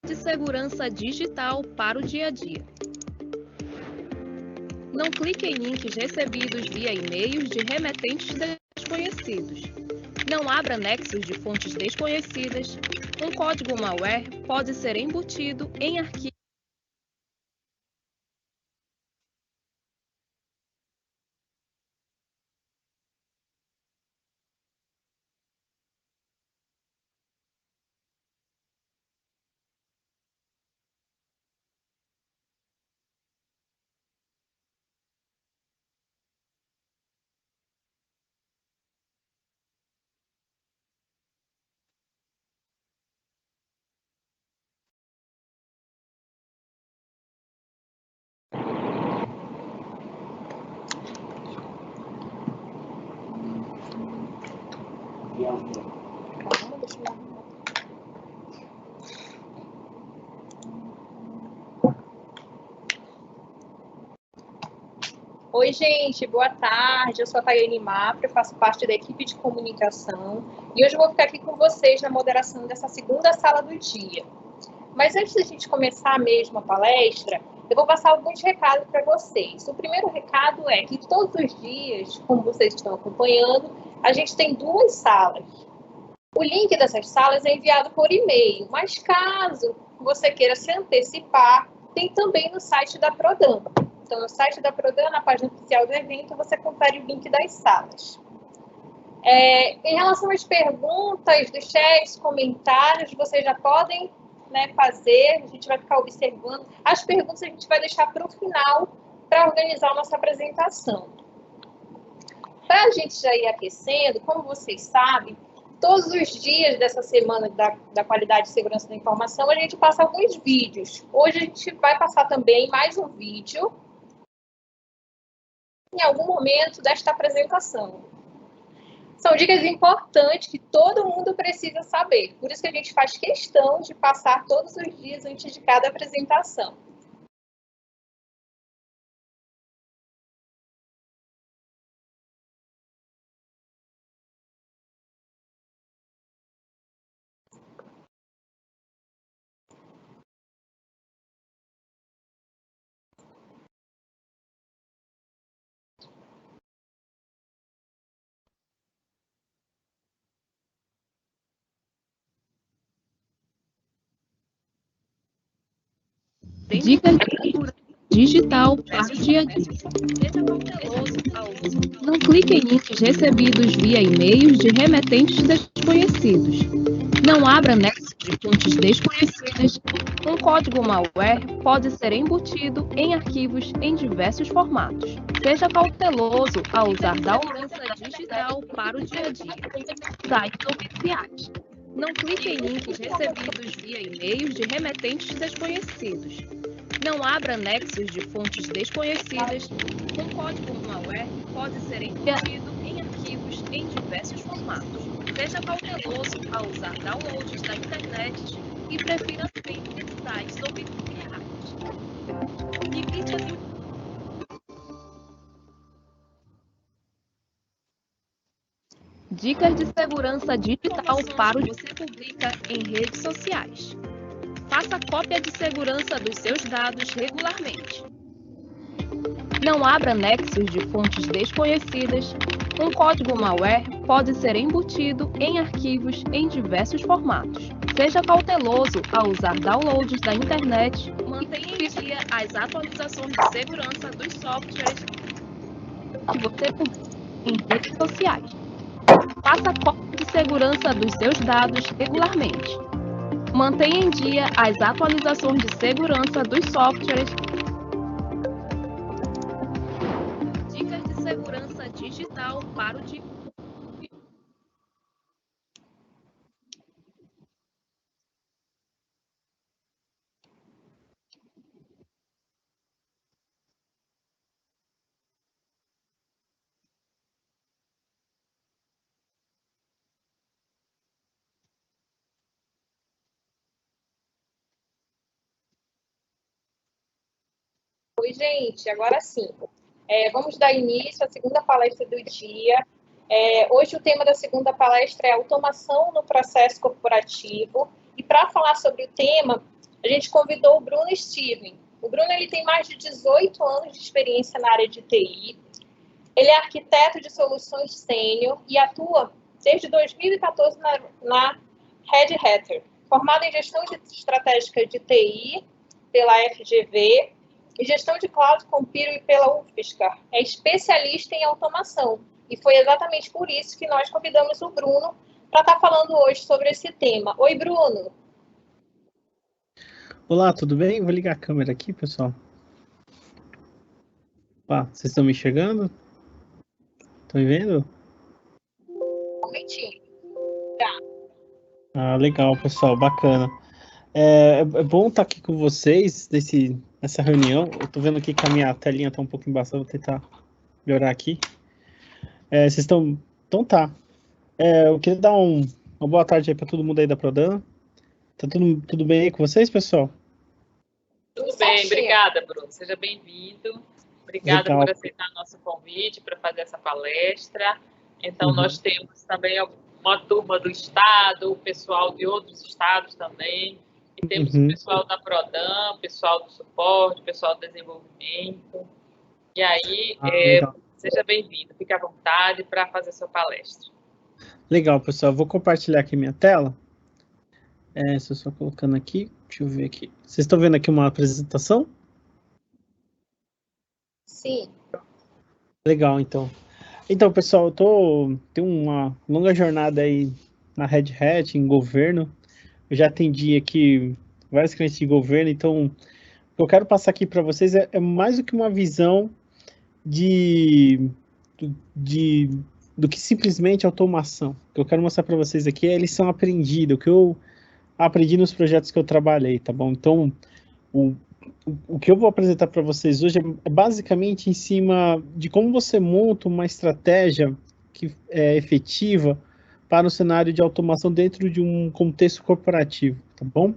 de segurança digital para o dia a dia. Não clique em links recebidos via e-mails de remetentes desconhecidos. Não abra nexos de fontes desconhecidas. Um código malware pode ser embutido em arquivos. Oi, gente, boa tarde. Eu sou a Tayane Mafra, faço parte da equipe de comunicação e hoje eu vou ficar aqui com vocês na moderação dessa segunda sala do dia. Mas antes da gente começar mesmo a palestra, eu vou passar alguns recados para vocês. O primeiro recado é que todos os dias, como vocês estão acompanhando, a gente tem duas salas. O link dessas salas é enviado por e-mail, mas caso você queira se antecipar, tem também no site da Prodan. Então, no site da Prodan, na página oficial do evento, você confere o link das salas. Em relação às perguntas do chat, comentários, vocês já podem fazer, a gente vai ficar observando. As perguntas a gente vai deixar para o final, para organizar a nossa apresentação. Para a gente já ir aquecendo, como vocês sabem, todos os dias dessa semana da qualidade e segurança da informação, a gente passa alguns vídeos. Hoje a gente vai passar também mais um vídeo em algum momento desta apresentação. São dicas importantes que todo mundo precisa saber. Por isso que a gente faz questão de passar todos os dias antes de cada apresentação. Dicas de segurança digital para o dia a dia. Seja cauteloso ao uso. Não clique em links recebidos via e-mails de remetentes desconhecidos. Não abra nexos de fontes desconhecidas. Um código malware pode ser embutido em arquivos em diversos formatos. Seja cauteloso ao usar segurança digital para o dia a dia. Sites oficiais. Não clique em links recebidos via e-mails de remetentes desconhecidos. Não abra nexos de fontes desconhecidas. Um código malware pode ser embutido em arquivos em diversos formatos. Seja cauteloso ao usar downloads da internet e prefira sempre sites oficiais. Evite a Dicas de segurança digital para o que você publica em redes sociais. Faça cópia de segurança dos seus dados regularmente. Não abra nexos de fontes desconhecidas. Um código malware pode ser embutido em arquivos em diversos formatos. Seja cauteloso ao usar downloads da internet. Mantenha em dia as atualizações de segurança dos softwares que você publica em redes sociais. Faça cópia de segurança dos seus dados regularmente. Mantenha em dia as atualizações de segurança dos softwares. Dicas de segurança digital para o dia. Oi, gente, agora sim. Vamos dar início à segunda palestra do dia. Hoje o tema da segunda palestra é automação no processo corporativo. E para falar sobre o tema, A gente convidou o Bruno Steven. O Bruno ele tem mais de 18 anos de experiência na área de TI. Ele é arquiteto de soluções sênior e atua desde 2014 na Red Hatter, formado em gestão estratégica de TI pela FGV e gestão de cloud com Piro pela UFSCar. É especialista em automação e foi exatamente por isso que nós convidamos o Bruno para estar falando hoje sobre esse tema. Oi, Bruno. Olá, tudo bem? Vou ligar a câmera aqui, pessoal. Vocês estão me enxergando? Estão me vendo? Um momentinho. Legal, pessoal, bacana. É bom estar aqui com vocês nessa reunião. Eu estou vendo aqui que a minha telinha está um pouco embaçada, vou tentar melhorar aqui. Vocês estão... Então tá. Eu queria dar uma boa tarde aí para todo mundo aí da Prodan. Tá tudo bem aí com vocês, pessoal? Tudo bem, obrigada, Bruno. Seja bem-vindo. Obrigada Legal. por aceitar nosso convite para fazer essa palestra. Então, nós temos também uma turma do Estado, o pessoal de outros estados também. E temos o pessoal da Prodan, o pessoal do suporte, o pessoal do desenvolvimento. E aí, seja bem-vindo. Fique à vontade para fazer sua palestra. Legal, pessoal. Vou compartilhar aqui minha tela. Estou só colocando aqui. Deixa eu ver aqui. Vocês estão vendo aqui uma apresentação? Sim. Legal, então. Então, pessoal, tenho uma longa jornada aí na Red Hat, em governo. Eu já atendi aqui vários clientes de governo, então o que eu quero passar aqui para vocês é mais do que uma visão do que simplesmente automação. O que eu quero mostrar para vocês aqui é a lição aprendida, o que eu aprendi nos projetos que eu trabalhei, tá bom? Então, o que eu vou apresentar para vocês hoje é basicamente em cima de como você monta uma estratégia que é efetiva para o cenário de automação dentro de um contexto corporativo, tá bom?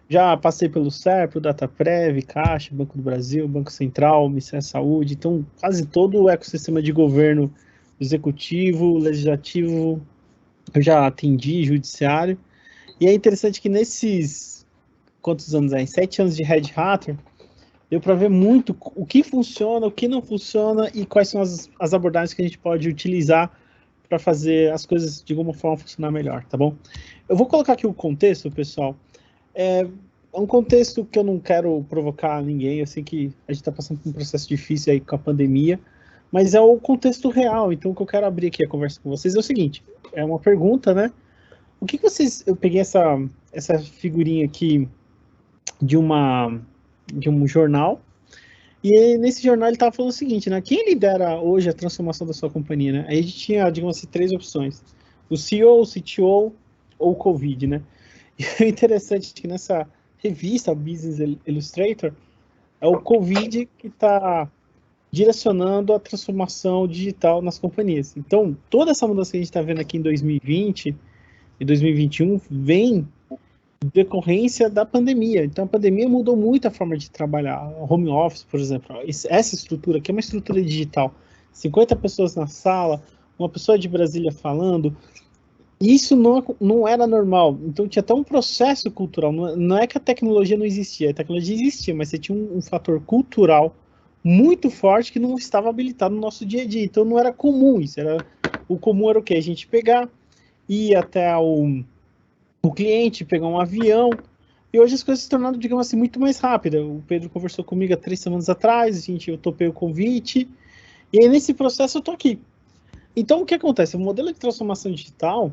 Já passei pelo SERPRO, Dataprev, Caixa, Banco do Brasil, Banco Central, Ministério da Saúde, então quase todo o ecossistema de governo executivo, legislativo, eu já atendi, judiciário. E é interessante que nesses, quantos anos aí? 7 anos de Red Hat, deu para ver muito o que funciona, o que não funciona e quais são as abordagens que a gente pode utilizar para fazer as coisas de alguma forma funcionar melhor, tá bom? Eu vou colocar aqui o contexto, pessoal. É um contexto que eu não quero provocar ninguém, eu sei que a gente está passando por um processo difícil aí com a pandemia, mas é o contexto real, então o que eu quero abrir aqui a conversa com vocês é o seguinte, é uma pergunta, né? O que vocês... Eu peguei essa figurinha aqui de um jornal, e nesse jornal ele estava falando o seguinte, né? Quem lidera hoje a transformação da sua companhia, né? Aí a gente tinha, digamos assim, 3 opções. O CEO, o CTO ou o Covid, né? E o interessante é que nessa revista, Business Illustrator, é o Covid que está direcionando a transformação digital nas companhias. Então, toda essa mudança que a gente está vendo aqui em 2020 e 2021 vem de decorrência da pandemia. Então, a pandemia mudou muito a forma de trabalhar. O home office, por exemplo, essa estrutura aqui é uma estrutura digital. 50 pessoas na sala, uma pessoa de Brasília falando. Isso não era normal. Então, tinha até um processo cultural. Não é que a tecnologia não existia. A tecnologia existia, mas você tinha um fator cultural muito forte que não estava habilitado no nosso dia a dia. Então, não era comum isso. O comum era o quê? A gente ir até o cliente, pegar um avião, e hoje as coisas se tornaram, digamos assim, muito mais rápidas. O Pedro conversou comigo há 3 semanas atrás, eu topei o convite, e aí nesse processo eu tô aqui. Então, o que acontece? O modelo de transformação digital,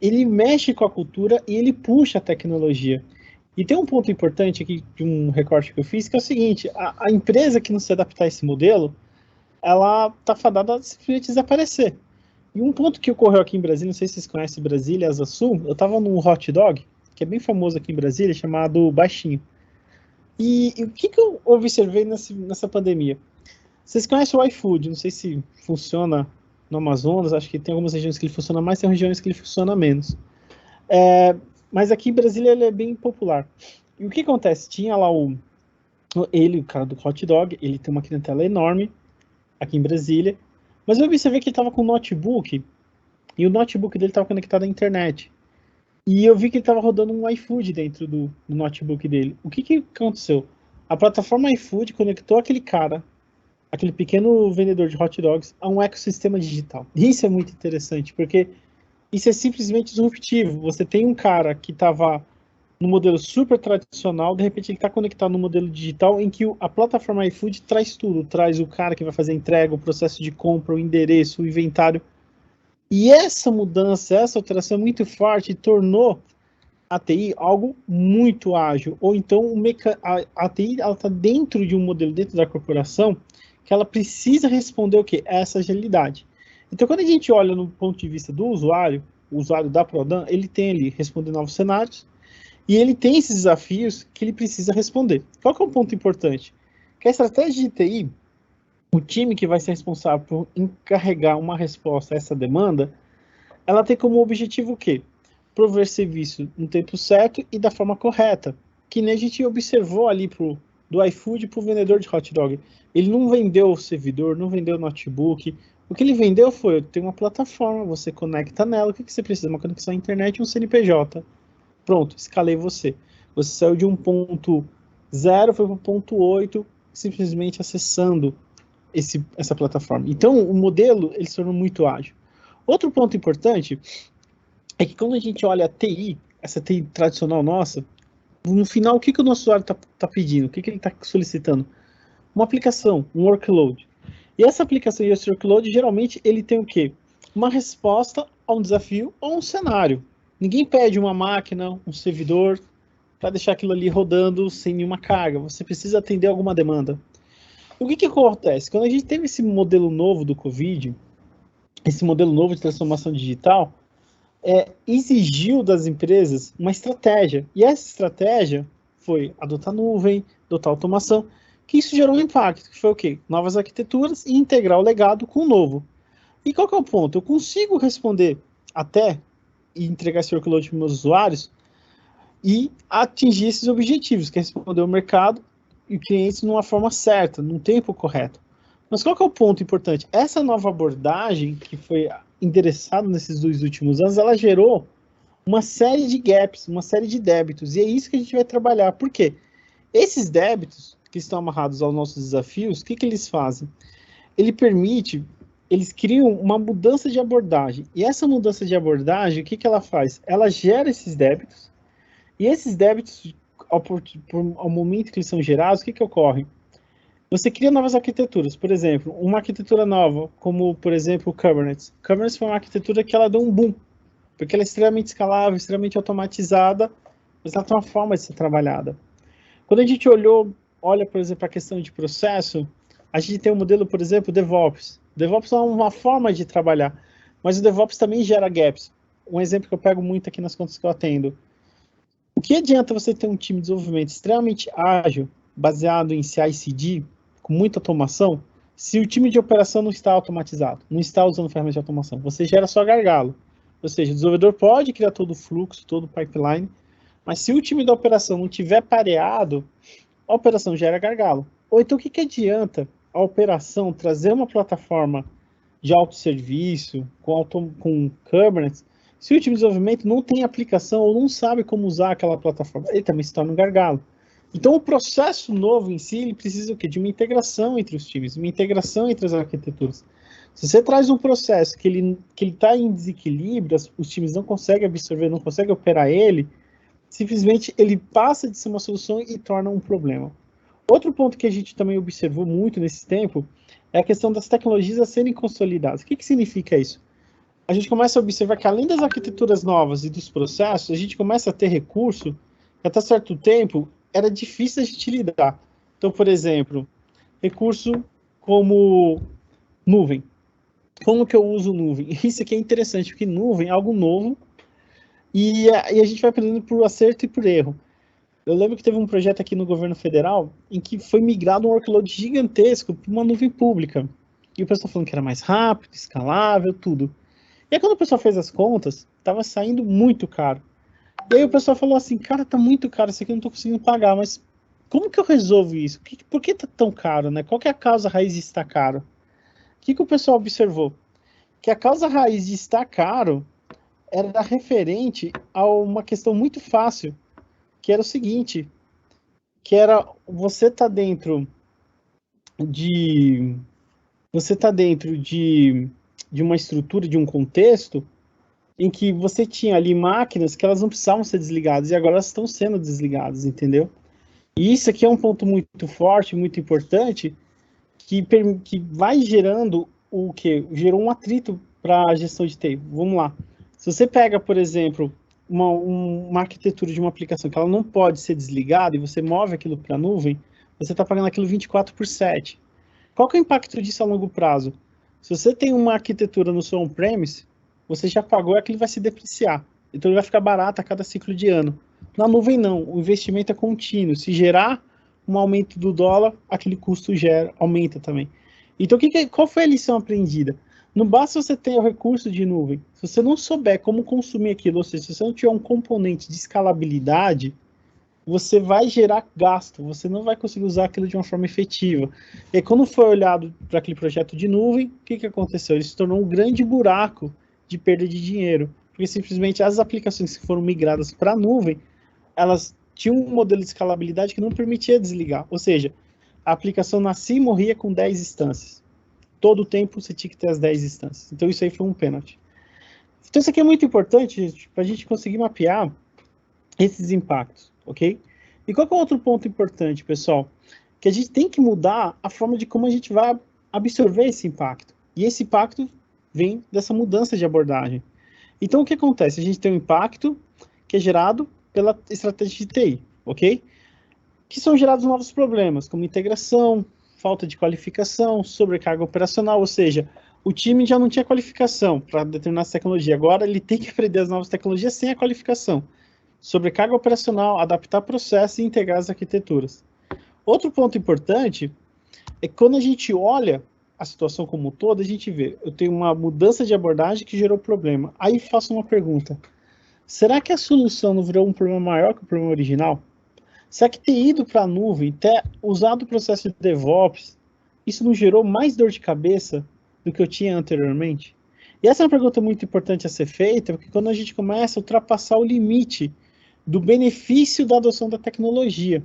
ele mexe com a cultura e ele puxa a tecnologia. E tem um ponto importante aqui, de um recorte que eu fiz, que é o seguinte, a empresa que não se adaptar a esse modelo, ela está fadada a simplesmente desaparecer. E um ponto que ocorreu aqui em Brasília, não sei se vocês conhecem Brasília, Asa Sul, eu estava num hot dog, que é bem famoso aqui em Brasília, chamado Baixinho. E o que eu observei nessa pandemia? Vocês conhecem o iFood, não sei se funciona no Amazonas, acho que tem algumas regiões que ele funciona mais, tem regiões que ele funciona menos. Mas aqui em Brasília ele é bem popular. E o que acontece? Tinha lá o cara do hot dog, ele tem uma clientela enorme aqui em Brasília, mas eu observei que ele estava com um notebook, e o notebook dele estava conectado à internet. E eu vi que ele estava rodando um iFood dentro do notebook dele. O que aconteceu? A plataforma iFood conectou aquele cara, aquele pequeno vendedor de hot dogs, a um ecossistema digital. E isso é muito interessante, porque isso é simplesmente disruptivo. Você tem um cara que estava no modelo super tradicional, de repente ele está conectado no modelo digital, em que a plataforma iFood traz tudo, traz o cara que vai fazer a entrega, o processo de compra, o endereço, o inventário. E essa mudança, essa alteração é muito forte, tornou a TI algo muito ágil. Ou então a TI está dentro de um modelo, dentro da corporação, que ela precisa responder o quê? Essa agilidade. Então, quando a gente olha no ponto de vista do usuário, o usuário da Prodan, ele tem ali responder novos cenários, e ele tem esses desafios que ele precisa responder. Qual que é o ponto importante? Que a estratégia de TI, o time que vai ser responsável por encarregar uma resposta a essa demanda, ela tem como objetivo o quê? Prover serviço no tempo certo e da forma correta. Que nem a gente observou ali do iFood para o vendedor de hot dog. Ele não vendeu o servidor, não vendeu o notebook. O que ele vendeu foi, tem uma plataforma, você conecta nela, o que você precisa? Uma conexão à internet e um CNPJ. Pronto, escalei você. Você saiu de um ponto 0, foi para o ponto 8, simplesmente acessando essa plataforma. Então, o modelo, ele se tornou muito ágil. Outro ponto importante é que quando a gente olha a TI, essa TI tradicional nossa, no final, o que o nosso usuário está pedindo? O que ele está solicitando? Uma aplicação, um workload. E essa aplicação e esse workload, geralmente, ele tem o quê? Uma resposta a um desafio ou um cenário. Ninguém pede uma máquina, um servidor, para deixar aquilo ali rodando sem nenhuma carga. Você precisa atender alguma demanda. O que acontece? Quando a gente teve esse modelo novo do Covid, esse modelo novo de transformação digital, exigiu das empresas uma estratégia. E essa estratégia foi adotar nuvem, adotar automação, que isso gerou um impacto, que foi o quê? Novas arquiteturas e integrar o legado com o novo. E qual que é o ponto? Eu consigo responder até e entregar esse workload para os meus usuários e atingir esses objetivos, que é responder o mercado e clientes de uma forma certa, num tempo correto. Mas qual que é o ponto importante? Essa nova abordagem que foi endereçada nesses 2 últimos anos, ela gerou uma série de gaps, uma série de débitos, e é isso que a gente vai trabalhar. Por quê? Esses débitos que estão amarrados aos nossos desafios, o que eles fazem? Eles criam uma mudança de abordagem, e essa mudança de abordagem, o que ela faz? Ela gera esses débitos, e esses débitos, ao momento que eles são gerados, o que ocorre? Você cria novas arquiteturas, por exemplo, uma arquitetura nova, como, por exemplo, o Kubernetes. O Kubernetes foi uma arquitetura que ela deu um boom, porque ela é extremamente escalável, extremamente automatizada, mas ela tem uma forma de ser trabalhada. Quando a gente olha, por exemplo, a questão de processo, a gente tem um modelo, por exemplo, DevOps. DevOps é uma forma de trabalhar, mas o DevOps também gera gaps. Um exemplo que eu pego muito aqui nas contas que eu atendo. O que adianta você ter um time de desenvolvimento extremamente ágil, baseado em CI/CD, com muita automação, se o time de operação não está automatizado, não está usando ferramentas de automação? Você gera só gargalo. Ou seja, o desenvolvedor pode criar todo o fluxo, todo o pipeline, mas se o time da operação não tiver pareado, a operação gera gargalo. Ou então, o que adianta a operação trazer uma plataforma de autosserviço, com Kubernetes, se o time de desenvolvimento não tem aplicação ou não sabe como usar aquela plataforma? Ele também se torna um gargalo. Então, o processo novo em si, ele precisa o quê? De uma integração entre os times, uma integração entre as arquiteturas. Se você traz um processo que ele está em desequilíbrio, os times não conseguem absorver, não conseguem operar ele, simplesmente ele passa de ser uma solução e torna um problema. Outro ponto que a gente também observou muito nesse tempo é a questão das tecnologias a serem consolidadas. O que significa isso? A gente começa a observar que, além das arquiteturas novas e dos processos, a gente começa a ter recurso que, até certo tempo, era difícil a gente lidar. Então, por exemplo, recurso como nuvem. Como que eu uso nuvem? Isso aqui é interessante, porque nuvem é algo novo e a gente vai aprendendo por acerto e por erro. Eu lembro que teve um projeto aqui no governo federal em que foi migrado um workload gigantesco para uma nuvem pública. E o pessoal falando que era mais rápido, escalável, tudo. E aí, quando o pessoal fez as contas, estava saindo muito caro. E aí o pessoal falou assim, cara, tá muito caro, isso aqui eu não tô conseguindo pagar, mas como que eu resolvo isso? Por que tá tão caro, né? Qual que é a causa raiz de estar caro? O que o pessoal observou? Que a causa raiz de estar caro era referente a uma questão muito fácil, que era o seguinte, que era você tá dentro de uma estrutura, de um contexto, em que você tinha ali máquinas que elas não precisavam ser desligadas, e agora elas estão sendo desligadas, entendeu? E isso aqui é um ponto muito forte, muito importante, que vai gerando o quê? Gerou um atrito para a gestão de TI. Vamos lá. Se você pega, por exemplo, uma arquitetura de uma aplicação que ela não pode ser desligada e você move aquilo para a nuvem, você está pagando aquilo 24/7. Qual que é o impacto disso a longo prazo? Se você tem uma arquitetura no seu on-premise, você já pagou e aquilo vai se depreciar. Então ele vai ficar barato a cada ciclo de ano. Na nuvem não, o investimento é contínuo. Se gerar um aumento do dólar, aquele custo aumenta também. Então qual foi a lição aprendida? Não basta você ter o recurso de nuvem. Se você não souber como consumir aquilo, ou seja, se você não tiver um componente de escalabilidade, você vai gerar gasto, você não vai conseguir usar aquilo de uma forma efetiva. E quando foi olhado para aquele projeto de nuvem, o que aconteceu? Ele se tornou um grande buraco de perda de dinheiro, porque simplesmente as aplicações que foram migradas para a nuvem, elas tinham um modelo de escalabilidade que não permitia desligar, ou seja, a aplicação nascia e morria com 10 instâncias. Todo o tempo você tinha que ter as 10 instâncias. Então isso aí foi um pênalti. Então isso aqui é muito importante para a gente conseguir mapear esses impactos, ok? E qual que é outro ponto importante, pessoal? Que a gente tem que mudar a forma de como a gente vai absorver esse impacto. E esse impacto vem dessa mudança de abordagem. Então, o que acontece? A gente tem um impacto que é gerado pela estratégia de TI, ok? Que são gerados novos problemas, como integração, falta de qualificação, sobrecarga operacional, ou seja, o time já não tinha qualificação para determinadas tecnologias, agora ele tem que aprender as novas tecnologias sem a qualificação. Sobrecarga operacional, adaptar processos e integrar as arquiteturas. Outro ponto importante é que quando a gente olha a situação como um todo, a gente vê, eu tenho uma mudança de abordagem que gerou problema. Aí faço uma pergunta, será que a solução não virou um problema maior que o problema original? Será que ter ido para a nuvem, ter usado o processo de DevOps, isso não gerou mais dor de cabeça do que eu tinha anteriormente? E essa é uma pergunta muito importante a ser feita, porque quando a gente começa a ultrapassar o limite do benefício da adoção da tecnologia.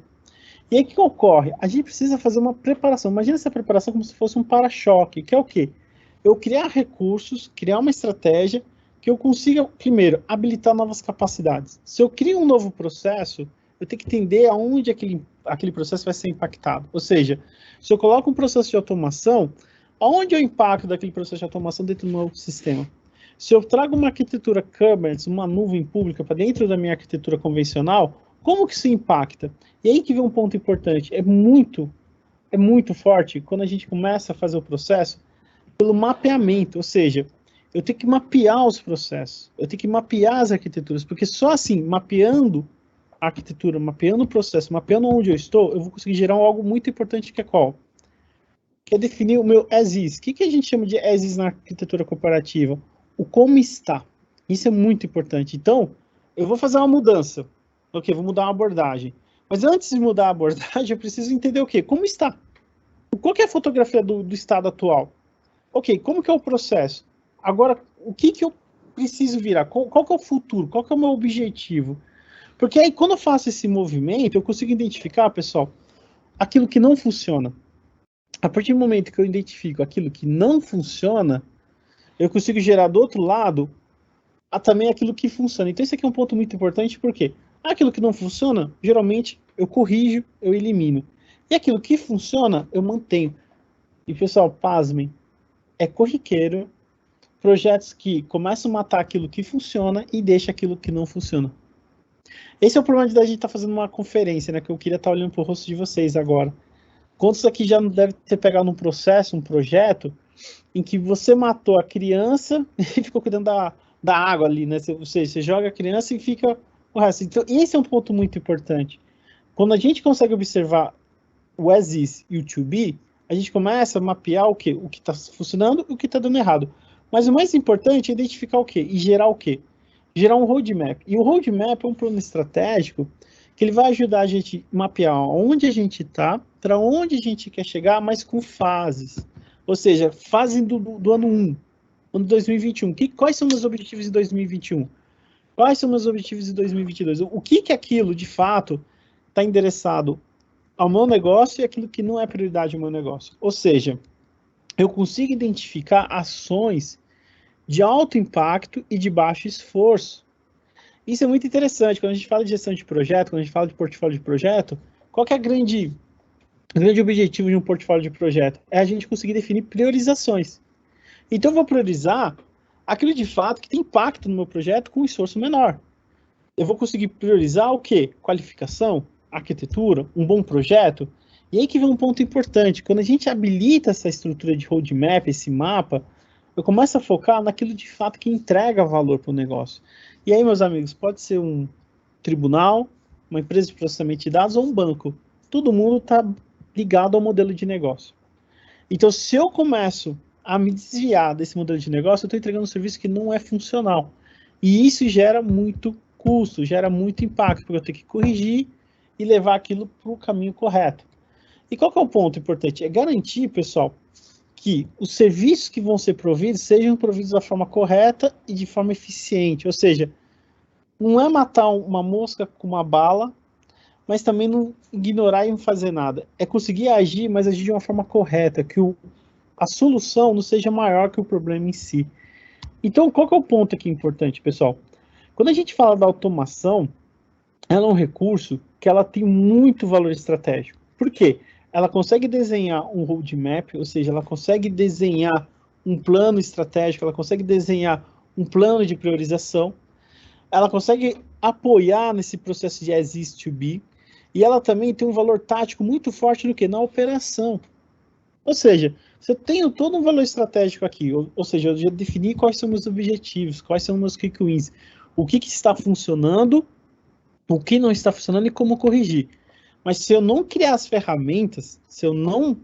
E aí o que ocorre? A gente precisa fazer uma preparação. Imagina essa preparação como se fosse um para-choque, que é o quê? Eu criar recursos, criar uma estratégia que eu consiga, primeiro, habilitar novas capacidades. Se eu crio um novo processo, eu tenho que entender aonde aquele processo vai ser impactado. Ou seja, se eu coloco um processo de automação, aonde é o impacto daquele processo de automação dentro do meu sistema? Se eu trago uma arquitetura Kubernetes, uma nuvem pública para dentro da minha arquitetura convencional, como que isso impacta? E aí que vem um ponto importante, é muito forte quando a gente começa a fazer o processo pelo mapeamento, ou seja, eu tenho que mapear os processos, eu tenho que mapear as arquiteturas, porque só assim, mapeando a arquitetura, mapeando o processo, mapeando onde eu estou, eu vou conseguir gerar algo muito importante que é qual? Que é definir o meu as-is. O que a gente chama de as-is na arquitetura corporativa? O como está. Isso é muito importante. Então, eu vou fazer uma mudança. Ok, vou mudar uma abordagem. Mas antes de mudar a abordagem, eu preciso entender o quê? Como está? Qual que é a fotografia do estado atual? Ok, como que é o processo? Agora, o que eu preciso virar? Qual que é o futuro? Qual que é o meu objetivo? Porque aí, quando eu faço esse movimento, eu consigo identificar, pessoal, aquilo que não funciona. A partir do momento que eu identifico aquilo que não funciona, eu consigo gerar do outro lado também aquilo que funciona. Então, esse aqui é um ponto muito importante, porque aquilo que não funciona, geralmente, eu corrijo, eu elimino. E aquilo que funciona, eu mantenho. E, pessoal, pasmem, é corriqueiro projetos que começam a matar aquilo que funciona e deixam aquilo que não funciona. Esse é o problema de a gente estar fazendo uma conferência, né, que eu queria estar olhando para o rosto de vocês agora. Quantos aqui já não deve ter pegado um processo, um projeto, em que você matou a criança e ficou cuidando da água ali, né? Você joga a criança e fica o resto. Então, esse é um ponto muito importante. Quando a gente consegue observar o as-is e o to-be, a gente começa a mapear o quê? O que está funcionando e o que está dando errado. Mas o mais importante é identificar o quê? E gerar o quê? Gerar um roadmap. E o roadmap é um plano estratégico que ele vai ajudar a gente a mapear onde a gente está, para onde a gente quer chegar, mas com fases. Ou seja, fase do ano 1, ano 2021. Quais são os objetivos de 2021? Quais são meus objetivos em 2022? O que aquilo, de fato, está endereçado ao meu negócio e aquilo que não é prioridade ao meu negócio. Ou seja, eu consigo identificar ações de alto impacto e de baixo esforço. Isso é muito interessante. Quando a gente fala de gestão de projeto, quando a gente fala de portfólio de projeto, qual que é o grande objetivo de um portfólio de projeto? É a gente conseguir definir priorizações. Então, eu vou priorizar aquilo de fato que tem impacto no meu projeto com um esforço menor. Eu vou conseguir priorizar o quê? Qualificação, arquitetura, um bom projeto. E aí que vem um ponto importante. Quando a gente habilita essa estrutura de roadmap, esse mapa, eu começo a focar naquilo de fato que entrega valor para o negócio. E aí, meus amigos, pode ser um tribunal, uma empresa de processamento de dados ou um banco. Todo mundo está ligado ao modelo de negócio. Então, se eu começo a me desviar desse modelo de negócio, eu estou entregando um serviço que não é funcional. E isso gera muito custo, gera muito impacto, porque eu tenho que corrigir e levar aquilo para o caminho correto. E qual que é o ponto importante? É garantir, pessoal, que os serviços que vão ser providos sejam providos da forma correta e de forma eficiente. Ou seja, não é matar uma mosca com uma bala, mas também não ignorar e não fazer nada. É conseguir agir, mas agir de uma forma correta, que a solução não seja maior que o problema em si. Então, qual que é o ponto aqui importante, pessoal? Quando a gente fala da automação, ela é um recurso que ela tem muito valor estratégico. Por quê? Ela consegue desenhar um roadmap, ou seja, ela consegue desenhar um plano estratégico, ela consegue desenhar um plano de priorização, ela consegue apoiar nesse processo de as is to be, e ela também tem um valor tático muito forte no quê? Na operação. Ou seja, se eu tenho todo um valor estratégico aqui, ou seja, eu já defini quais são meus objetivos, quais são meus quick wins, o que está funcionando, o que não está funcionando e como corrigir. Mas se eu não criar as ferramentas, se eu não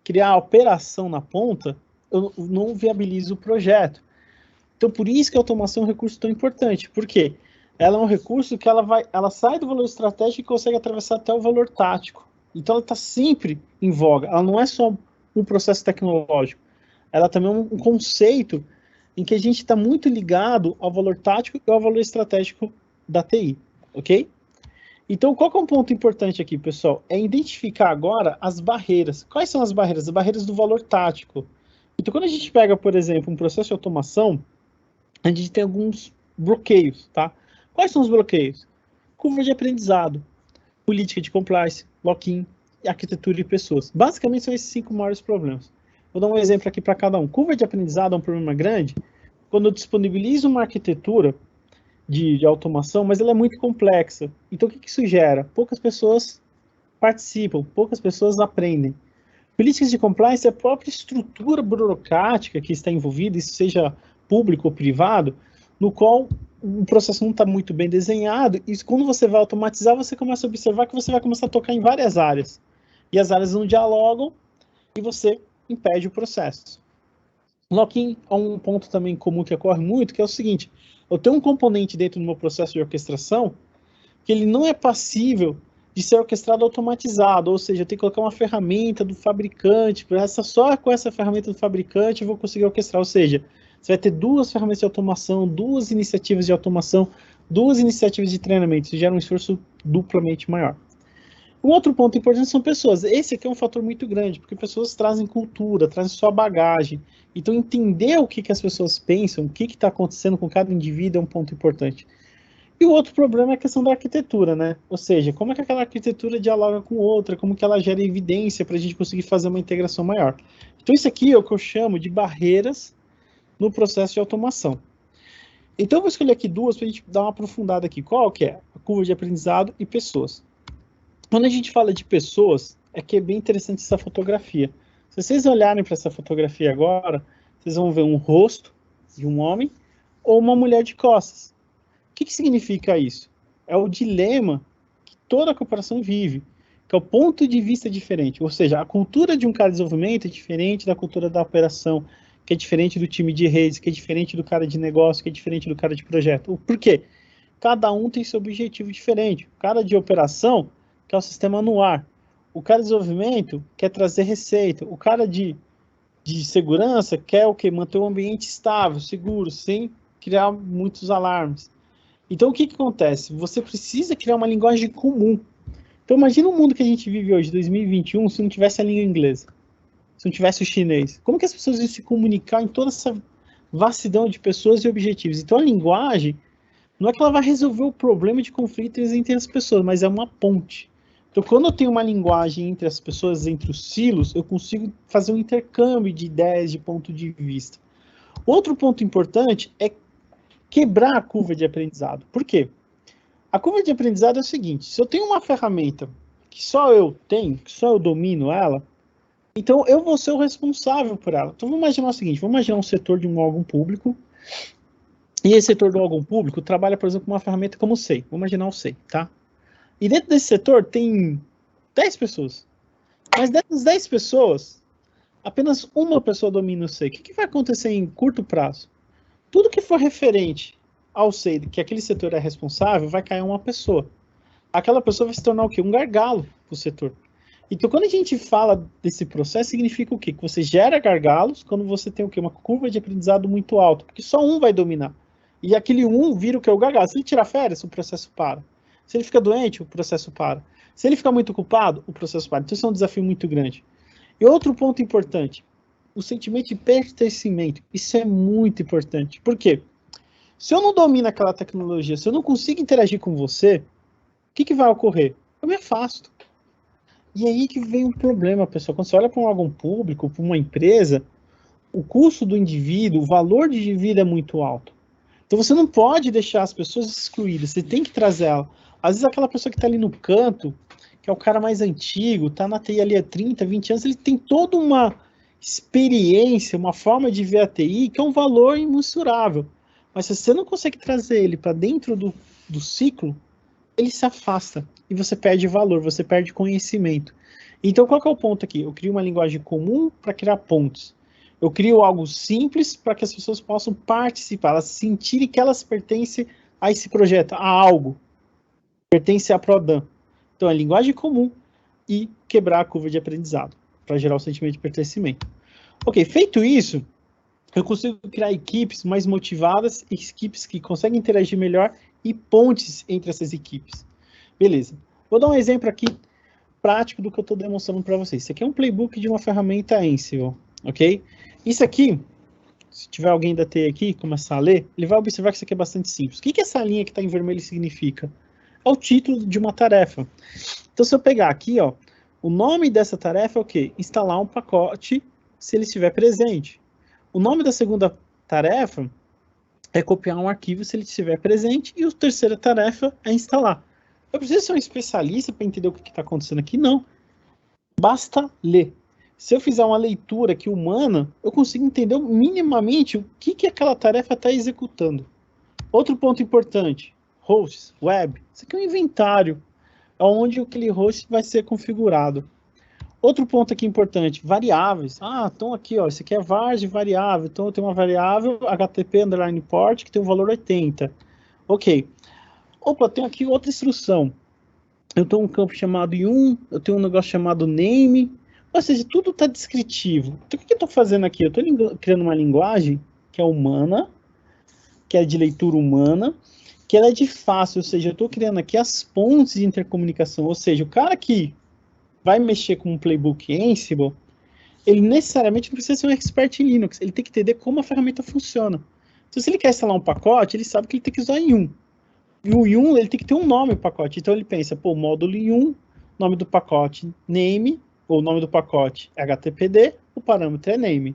criar a operação na ponta, eu não viabilizo o projeto. Então, por isso que a automação é um recurso tão importante. Por quê? Ela é um recurso que ela sai do valor estratégico e consegue atravessar até o valor tático. Então, ela está sempre em voga. Ela não é só um processo tecnológico. Ela também é um conceito em que a gente está muito ligado ao valor tático e ao valor estratégico da TI. Ok? Então, qual que é um ponto importante aqui, pessoal? É identificar agora as barreiras. Quais são as barreiras? As barreiras do valor tático. Então, quando a gente pega, por exemplo, um processo de automação, a gente tem alguns bloqueios, tá? Quais são os bloqueios? Curva de aprendizado, política de compliance, lock-in, arquitetura e pessoas. Basicamente, são esses 5 maiores problemas. Vou dar um exemplo aqui para cada um. Curva de aprendizado é um problema grande quando eu disponibilizo uma arquitetura de automação, mas ela é muito complexa. Então, o que isso gera? Poucas pessoas participam, poucas pessoas aprendem. Políticas de compliance é a própria estrutura burocrática que está envolvida, isso seja público ou privado, no qual o processo não está muito bem desenhado, e quando você vai automatizar, você começa a observar que você vai começar a tocar em várias áreas. E as áreas não dialogam, e você impede o processo. Lock-in é um ponto também comum que ocorre muito, que é o seguinte: eu tenho um componente dentro do meu processo de orquestração que ele não é passível de ser orquestrado automatizado, ou seja, eu tenho que colocar uma ferramenta do fabricante, só com essa ferramenta do fabricante eu vou conseguir orquestrar, ou seja, você vai ter 2 ferramentas de automação, 2 iniciativas de automação, 2 iniciativas de treinamento, isso gera um esforço duplamente maior. Um outro ponto importante são pessoas. Esse aqui é um fator muito grande, porque pessoas trazem cultura, trazem sua bagagem. Então, entender o que as pessoas pensam, o que está acontecendo com cada indivíduo é um ponto importante. E o outro problema é a questão da arquitetura, né? Ou seja, como é que aquela arquitetura dialoga com outra, como que ela gera evidência para a gente conseguir fazer uma integração maior. Então, isso aqui é o que eu chamo de barreiras no processo de automação. Então, eu vou escolher aqui 2 para a gente dar uma aprofundada aqui. Qual que é? A curva de aprendizado e pessoas. Quando a gente fala de pessoas, é que é bem interessante essa fotografia. Se vocês olharem para essa fotografia agora, vocês vão ver um rosto de um homem ou uma mulher de costas. O que significa isso? É o dilema que toda a corporação vive, que é o ponto de vista diferente. Ou seja, a cultura de um cara de desenvolvimento é diferente da cultura da operação, que é diferente do time de redes, que é diferente do cara de negócio, que é diferente do cara de projeto. Por quê? Cada um tem seu objetivo diferente. O cara de operação quer o sistema no ar. O cara de desenvolvimento quer trazer receita. O cara de segurança quer o quê? Manter o ambiente estável, seguro, sem criar muitos alarmes. Então, o que acontece? Você precisa criar uma linguagem comum. Então, imagina o mundo que a gente vive hoje, 2021, se não tivesse a língua inglesa, se não tivesse o chinês. Como que as pessoas iam se comunicar em toda essa vastidão de pessoas e objetivos? Então, a linguagem não é que ela vai resolver o problema de conflitos entre as pessoas, mas é uma ponte. Então, quando eu tenho uma linguagem entre as pessoas, entre os silos, eu consigo fazer um intercâmbio de ideias, de ponto de vista. Outro ponto importante é quebrar a curva de aprendizado. Por quê? A curva de aprendizado é o seguinte: se eu tenho uma ferramenta que só eu tenho, que só eu domino ela, então eu vou ser o responsável por ela. Então vamos imaginar o seguinte: vamos imaginar um setor de um órgão público, e esse setor do órgão público trabalha, por exemplo, com uma ferramenta como o SEI. Vamos imaginar o SEI, tá? E dentro desse setor tem 10 pessoas. Mas dessas 10 pessoas, apenas uma pessoa domina o SEI. O que vai acontecer em curto prazo? Tudo que for referente ao SEI, que aquele setor é responsável, vai cair uma pessoa. Aquela pessoa vai se tornar o quê? Um gargalo para o setor. Então, quando a gente fala desse processo, significa o quê? Que você gera gargalos quando você tem o quê? Uma curva de aprendizado muito alta, porque só um vai dominar. E aquele um vira o quê? O gargalo. Se ele tirar férias, o processo para. Se ele fica doente, o processo para. Se ele ficar muito ocupado, o processo para. Então, isso é um desafio muito grande. E outro ponto importante, o sentimento de pertencimento. Isso é muito importante. Por quê? Se eu não domino aquela tecnologia, se eu não consigo interagir com você, o que vai ocorrer? Eu me afasto. E aí que vem um problema, pessoal. Quando você olha para um órgão público, para uma empresa, o custo do indivíduo, o valor de vida é muito alto. Então você não pode deixar as pessoas excluídas, você tem que trazer ela. Às vezes aquela pessoa que está ali no canto, que é o cara mais antigo, está na TI ali há 30, 20 anos, ele tem toda uma experiência, uma forma de ver a TI, que é um valor imensurável. Mas se você não consegue trazer ele para dentro do ciclo, ele se afasta e você perde valor, você perde conhecimento. Então, qual que é o ponto aqui? Eu crio uma linguagem comum para criar pontos. Eu crio algo simples para que as pessoas possam participar, elas sentirem que elas pertencem a esse projeto, a algo. Pertencem à Prodan. Então, é linguagem comum e quebrar a curva de aprendizado, para gerar o sentimento de pertencimento. Ok, feito isso, eu consigo criar equipes mais motivadas, equipes que conseguem interagir melhor e pontes entre essas equipes. Beleza. Vou dar um exemplo aqui prático do que eu estou demonstrando para vocês. Isso aqui é um playbook de uma ferramenta Ansible, ok? Isso aqui, se tiver alguém da TI aqui, começar a ler, ele vai observar que isso aqui é bastante simples. O que essa linha que está em vermelho significa? É o título de uma tarefa. Então, se eu pegar aqui, ó, o nome dessa tarefa é o quê? Instalar um pacote, se ele estiver presente. O nome da segunda tarefa é copiar um arquivo se ele estiver presente, e a terceira tarefa é instalar. Eu preciso ser um especialista para entender o que está acontecendo aqui? Não. Basta ler. Se eu fizer uma leitura aqui humana, eu consigo entender minimamente o que aquela tarefa está executando. Outro ponto importante, hosts, web. Isso aqui é um inventário, onde aquele host vai ser configurado. Outro ponto aqui importante, variáveis. Então aqui, ó, isso aqui é var de variável. Então eu tenho uma variável HTTP underline port que tem um valor 80. Ok. Opa, tenho aqui outra instrução. Eu tenho um campo chamado yum, eu tenho um negócio chamado name. Ou seja, tudo está descritivo. Então o que eu estou fazendo aqui? Eu estou criando uma linguagem que é humana, que é de leitura humana, que ela é de fácil, ou seja, eu estou criando aqui as pontes de intercomunicação. Ou seja, o cara que vai mexer com um playbook Ansible, ele necessariamente não precisa ser um expert em Linux, ele tem que entender como a ferramenta funciona. Então, se ele quer instalar um pacote, ele sabe que ele tem que usar yum. E o yum, ele tem que ter um nome para o pacote. Então, ele pensa, módulo yum, nome do pacote name, ou nome do pacote é HTTPD, o parâmetro é name.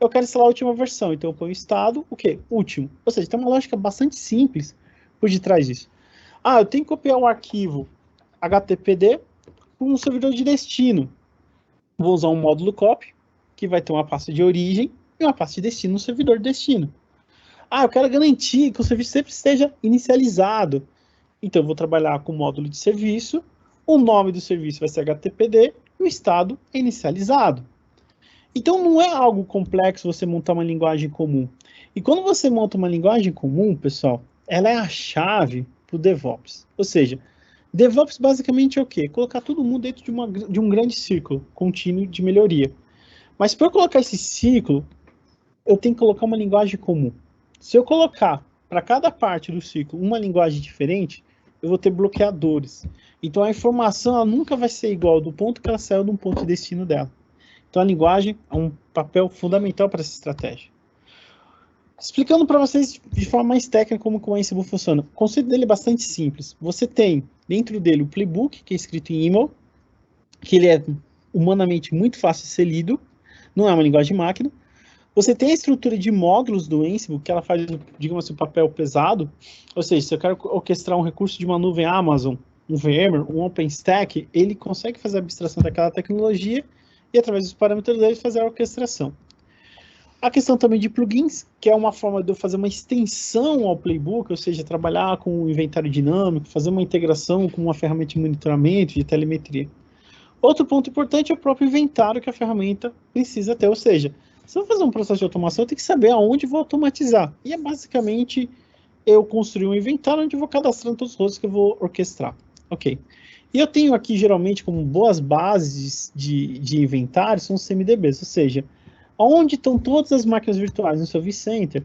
Eu quero instalar a última versão, então eu ponho estado, o quê? Último. Ou seja, tem uma lógica bastante simples por detrás disso. Eu tenho que copiar um arquivo HTTPD para um servidor de destino. Vou usar um módulo copy, que vai ter uma pasta de origem e uma pasta de destino no servidor de destino. Eu quero garantir que o serviço sempre esteja inicializado. Então, eu vou trabalhar com o módulo de serviço, o nome do serviço vai ser HTTPD e o estado é inicializado. Então, não é algo complexo você montar uma linguagem comum. E quando você monta uma linguagem comum, pessoal, ela é a chave para o DevOps. Ou seja, DevOps basicamente é o quê? Colocar todo mundo dentro de um grande círculo contínuo de melhoria. Mas para eu colocar esse ciclo, eu tenho que colocar uma linguagem comum. Se eu colocar para cada parte do ciclo, uma linguagem diferente, eu vou ter bloqueadores. Então, a informação ela nunca vai ser igual do ponto que ela saiu do ponto de destino dela. Então, a linguagem é um papel fundamental para essa estratégia. Explicando para vocês de forma mais técnica como o Ansible funciona. O conceito dele é bastante simples. Você tem dentro dele o playbook, que é escrito em YAML, que ele é humanamente muito fácil de ser lido, não é uma linguagem de máquina. Você tem a estrutura de módulos do Ansible, que ela faz, digamos assim, um papel pesado, ou seja, se eu quero orquestrar um recurso de uma nuvem Amazon, um VMware, um OpenStack, ele consegue fazer a abstração daquela tecnologia e, através dos parâmetros dele, fazer a orquestração. A questão também de plugins, que é uma forma de eu fazer uma extensão ao playbook, ou seja, trabalhar com o inventário dinâmico, fazer uma integração com uma ferramenta de monitoramento, de telemetria. Outro ponto importante é o próprio inventário que a ferramenta precisa ter, ou seja, se eu fazer um processo de automação, eu tenho que saber aonde vou automatizar. E é basicamente eu construir um inventário onde eu vou cadastrando todos os rostos que eu vou orquestrar. Ok. E eu tenho aqui, geralmente, como boas bases de inventário, são os CMDBs, ou seja, onde estão todas as máquinas virtuais no seu vCenter,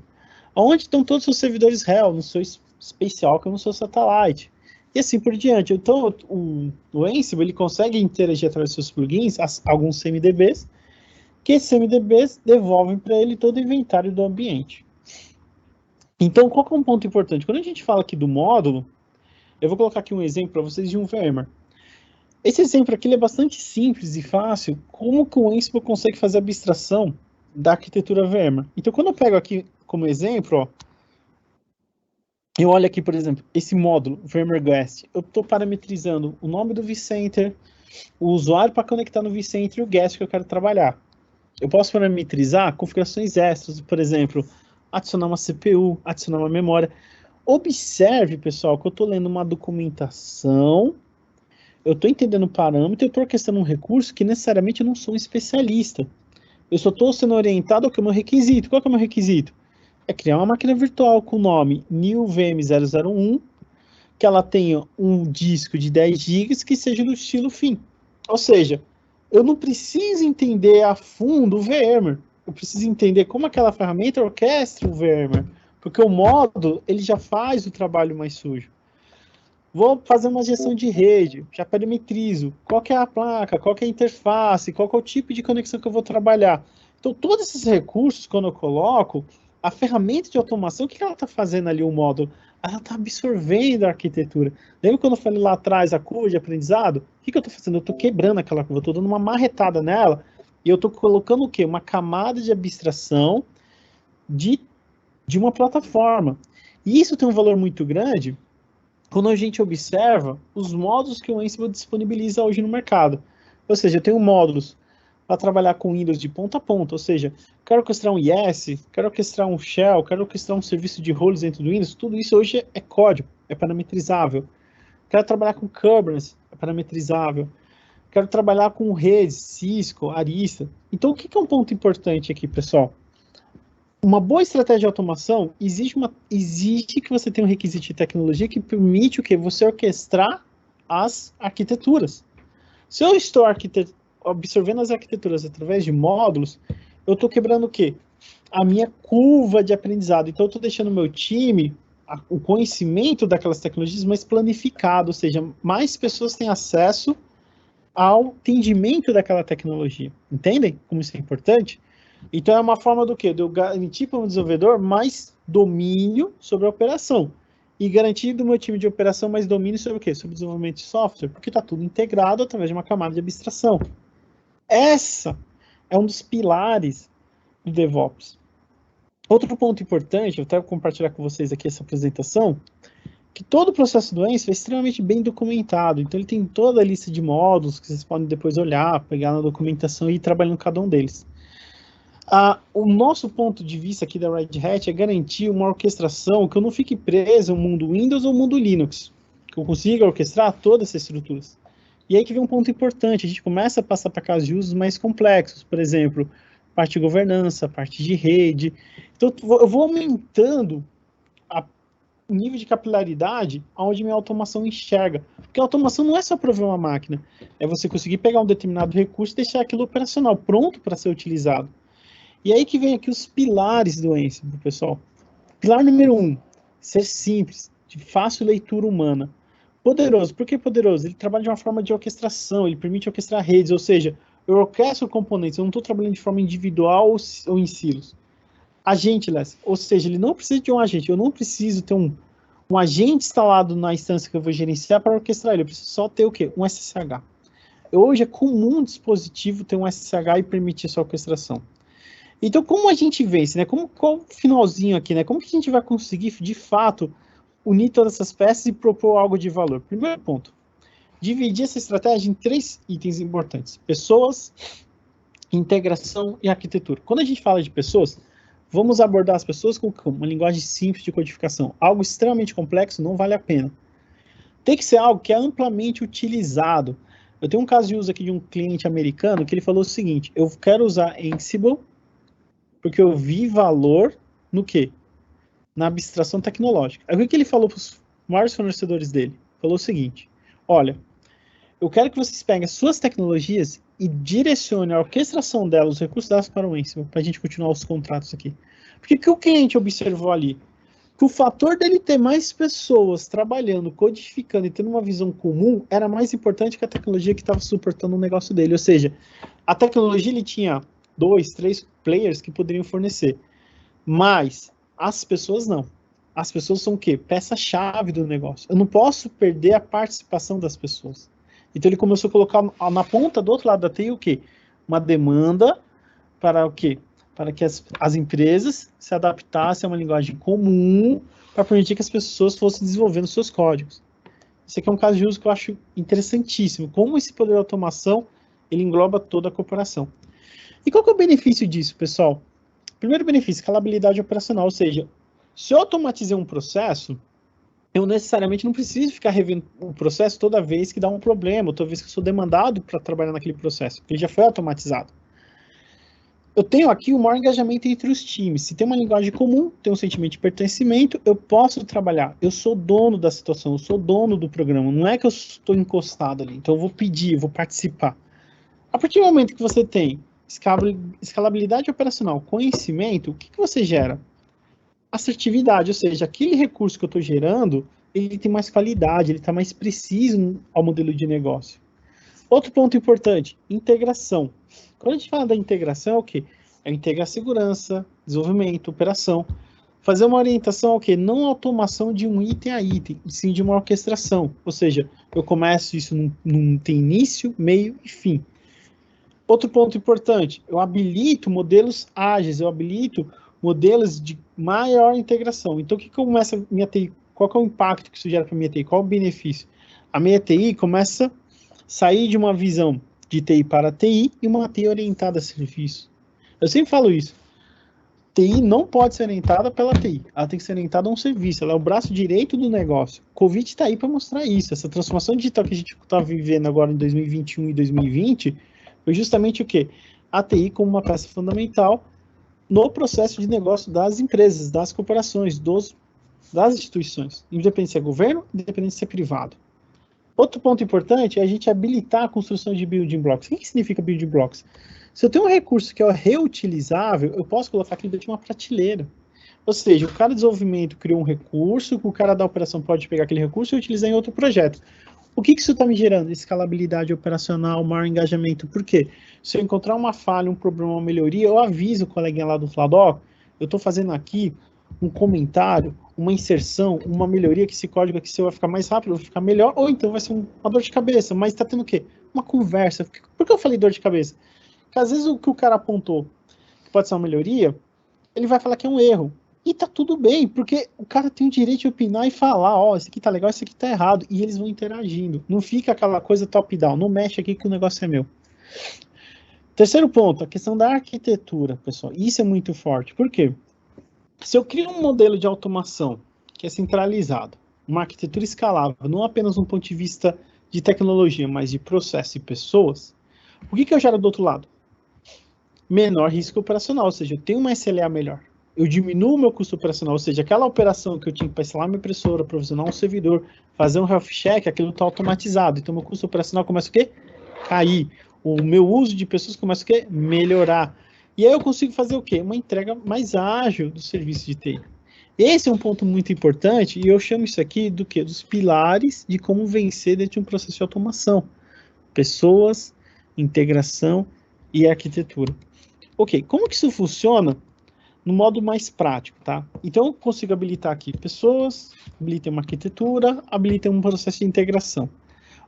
onde estão todos os seus servidores Hell, no seu Spatial, que é no seu Satellite, e assim por diante. Então, o Ansible ele consegue interagir através dos seus plugins, alguns CMDBs, que esses CMDBs devolvem para ele todo o inventário do ambiente. Então, qual que é um ponto importante? Quando a gente fala aqui do módulo, eu vou colocar aqui um exemplo para vocês de um VMware. Esse exemplo aqui ele é bastante simples e fácil, como que o Ansible consegue fazer a abstração da arquitetura VMware. Então, quando eu pego aqui como exemplo, ó, eu olho aqui, por exemplo, esse módulo, VMware Guest, eu estou parametrizando o nome do vCenter, o usuário para conectar no vCenter e o guest que eu quero trabalhar. Eu posso parametrizar configurações extras, por exemplo, adicionar uma CPU, adicionar uma memória. Observe, pessoal, que eu estou lendo uma documentação, eu estou entendendo o parâmetro, eu estou orquestrando um recurso que necessariamente eu não sou um especialista. Eu só estou sendo orientado ao que é o meu requisito. Qual que é o meu requisito? É criar uma máquina virtual com o nome NewVM001, que ela tenha um disco de 10 GB que seja do estilo FIM. Ou seja, eu não preciso entender a fundo o VMware. Eu preciso entender como aquela ferramenta orquestra o VMware. Porque o módulo, ele já faz o trabalho mais sujo. Vou fazer uma gestão de rede, já parametrizo qual que é a placa, qual que é a interface, qual que é o tipo de conexão que eu vou trabalhar. Então, todos esses recursos, quando eu coloco, a ferramenta de automação, o que ela está fazendo ali, o módulo? Ela está absorvendo a arquitetura. Lembra quando eu falei lá atrás a curva de aprendizado? O que eu estou fazendo? Eu estou quebrando aquela curva, eu estou dando uma marretada nela, e eu estou colocando o quê? Uma camada de abstração de uma plataforma. E isso tem um valor muito grande quando a gente observa os módulos que o Ansible disponibiliza hoje no mercado. Ou seja, eu tenho módulos para trabalhar com Windows de ponta a ponta, ou seja, quero orquestrar um IS, quero orquestrar um Shell, quero orquestrar um serviço de roles dentro do Windows, tudo isso hoje é código, é parametrizável. Quero trabalhar com Kubernetes, é parametrizável. Quero trabalhar com redes, Cisco, Arista. Então, o que é um ponto importante aqui, pessoal? Uma boa estratégia de automação exige que você tenha um requisito de tecnologia que permite o quê? Você orquestrar as arquiteturas. Se eu estou absorvendo as arquiteturas através de módulos, eu estou quebrando o quê? A minha curva de aprendizado. Então, eu estou deixando o meu time, o conhecimento daquelas tecnologias mais planificado, ou seja, mais pessoas têm acesso ao entendimento daquela tecnologia. Entendem como isso é importante? Então, é uma forma do quê? De eu garantir para o desenvolvedor mais domínio sobre a operação. E garantir do meu time de operação mais domínio sobre o quê? Sobre o desenvolvimento de software, porque está tudo integrado através de uma camada de abstração. Essa é um dos pilares do DevOps. Outro ponto importante, eu até vou compartilhar com vocês aqui essa apresentação, que todo o processo do Ansible é extremamente bem documentado. Então, ele tem toda a lista de módulos que vocês podem depois olhar, pegar na documentação e ir trabalhando cada um deles. O nosso ponto de vista aqui da Red Hat é garantir uma orquestração que eu não fique preso ao mundo Windows ou ao mundo Linux, que eu consiga orquestrar todas essas estruturas. E aí que vem um ponto importante, a gente começa a passar para casos de usos mais complexos, por exemplo, parte de governança, parte de rede. Então, eu vou aumentando o nível de capilaridade onde minha automação enxerga. Porque a automação não é só prover uma máquina, é você conseguir pegar um determinado recurso e deixar aquilo operacional, pronto para ser utilizado. E aí que vem aqui os pilares do Ansible, pessoal. Pilar número 1, ser simples, de fácil leitura humana. Poderoso, por que poderoso? Ele trabalha de uma forma de orquestração, ele permite orquestrar redes, ou seja, eu orquestro componentes, eu não estou trabalhando de forma individual ou em silos. Agentless, ou seja, ele não precisa de um agente, eu não preciso ter um agente instalado na instância que eu vou gerenciar para orquestrar ele, eu preciso só ter o quê? Um SSH. Hoje é comum um dispositivo ter um SSH e permitir essa orquestração. Então, como a gente vence, né? Qual o finalzinho aqui, né? Como que a gente vai conseguir, de fato, unir todas essas peças e propor algo de valor? Primeiro ponto, dividir essa estratégia em 3 itens importantes: pessoas, integração e arquitetura. Quando a gente fala de pessoas, vamos abordar as pessoas com uma linguagem simples de codificação. Algo extremamente complexo não vale a pena. Tem que ser algo que é amplamente utilizado. Eu tenho um caso de uso aqui de um cliente americano que ele falou o seguinte: eu quero usar Ansible porque eu vi valor no quê? Na abstração tecnológica. Aí o que ele falou para os maiores fornecedores dele? Falou o seguinte: olha, eu quero que vocês peguem as suas tecnologias e direcione a orquestração delas, os recursos delas para o Ansible, para a gente continuar os contratos aqui. Porque o que o cliente observou ali? Que o fator dele ter mais pessoas trabalhando, codificando e tendo uma visão comum era mais importante que a tecnologia que estava suportando o negócio dele. Ou seja, a tecnologia ele tinha 2, 3 players que poderiam fornecer, mas as pessoas não. As pessoas são o quê? Peça-chave do negócio. Eu não posso perder a participação das pessoas. Então ele começou a colocar na ponta do outro lado da TI o quê? Uma demanda para o quê? Para que as empresas se adaptassem a uma linguagem comum para permitir que as pessoas fossem desenvolvendo seus códigos. Esse aqui é um caso de uso que eu acho interessantíssimo. Como esse poder de automação, ele engloba toda a corporação. E qual que é o benefício disso, pessoal? Primeiro benefício, escalabilidade operacional, ou seja, se eu automatizei um processo, eu necessariamente não preciso ficar revendo o processo toda vez que dá um problema, toda vez que eu sou demandado para trabalhar naquele processo, porque ele já foi automatizado. Eu tenho aqui o maior engajamento entre os times. Se tem uma linguagem comum, tem um sentimento de pertencimento, eu posso trabalhar. Eu sou dono da situação, eu sou dono do programa. Não é que eu estou encostado ali. Então eu vou pedir, eu vou participar. A partir do momento que você tem escalabilidade operacional, conhecimento, o que você gera? Assertividade, ou seja, aquele recurso que eu estou gerando, ele tem mais qualidade, ele está mais preciso ao modelo de negócio. Outro ponto importante, integração. Quando a gente fala da integração, é o quê? É integrar segurança, desenvolvimento, operação. Fazer uma orientação ao quê? Não automação de um item a item, e sim de uma orquestração. Ou seja, eu começo isso num tem início, meio e fim. Outro ponto importante, eu habilito modelos ágeis, eu habilito modelos de maior integração. Então, o que começa a minha TI? Qual que é o impacto que isso gera para a minha TI? Qual o benefício? A minha TI começa a sair de uma visão de TI para TI e uma TI orientada a serviço. Eu sempre falo isso. TI não pode ser orientada pela TI. Ela tem que ser orientada a um serviço. Ela é o braço direito do negócio. O Covid está aí para mostrar isso. Essa transformação digital que a gente está vivendo agora em 2021 e 2020 foi justamente o quê? A TI como uma peça fundamental no processo de negócio das empresas, das corporações, das instituições, independente se é governo, independente se é privado. Outro ponto importante é a gente habilitar a construção de building blocks. O que significa building blocks? Se eu tenho um recurso que é reutilizável, eu posso colocar aquilo dentro de uma prateleira. Ou seja, o cara de desenvolvimento criou um recurso, o cara da operação pode pegar aquele recurso e utilizar em outro projeto. O que isso está me gerando? Escalabilidade operacional, maior engajamento. Por quê? Se eu encontrar uma falha, um problema, uma melhoria, eu aviso o coleguinha lá do lado, ó, eu estou fazendo aqui um comentário, uma inserção, uma melhoria que esse código aqui seu vai ficar mais rápido, vai ficar melhor, ou então vai ser uma dor de cabeça, mas está tendo o quê? Uma conversa. Por que eu falei dor de cabeça? Porque às vezes o que o cara apontou, que pode ser uma melhoria, ele vai falar que é um erro. E tá tudo bem, porque o cara tem o direito de opinar e falar, ó, esse aqui tá legal, esse aqui tá errado, e eles vão interagindo. Não fica aquela coisa top-down, não mexe aqui que o negócio é meu. Terceiro ponto, a questão da arquitetura, pessoal. Isso é muito forte. Por quê? Se eu crio um modelo de automação que é centralizado, uma arquitetura escalável, não apenas um ponto de vista de tecnologia, mas de processo e pessoas, o que eu gero do outro lado? Menor risco operacional, ou seja, eu tenho uma SLA melhor. Eu diminuo o meu custo operacional, ou seja, aquela operação que eu tinha que instalar uma impressora, provisionar um servidor, fazer um health check, aquilo está automatizado. Então, meu custo operacional começa o quê? Cair. O meu uso de pessoas começa o quê? Melhorar. E aí eu consigo fazer o quê? Uma entrega mais ágil do serviço de TI. Esse é um ponto muito importante, e eu chamo isso aqui do quê? Dos pilares de como vencer dentro de um processo de automação. Pessoas, integração e arquitetura. Ok, como que isso funciona no modo mais prático, tá? Então, eu consigo habilitar aqui pessoas, habilitem uma arquitetura, habilitem um processo de integração.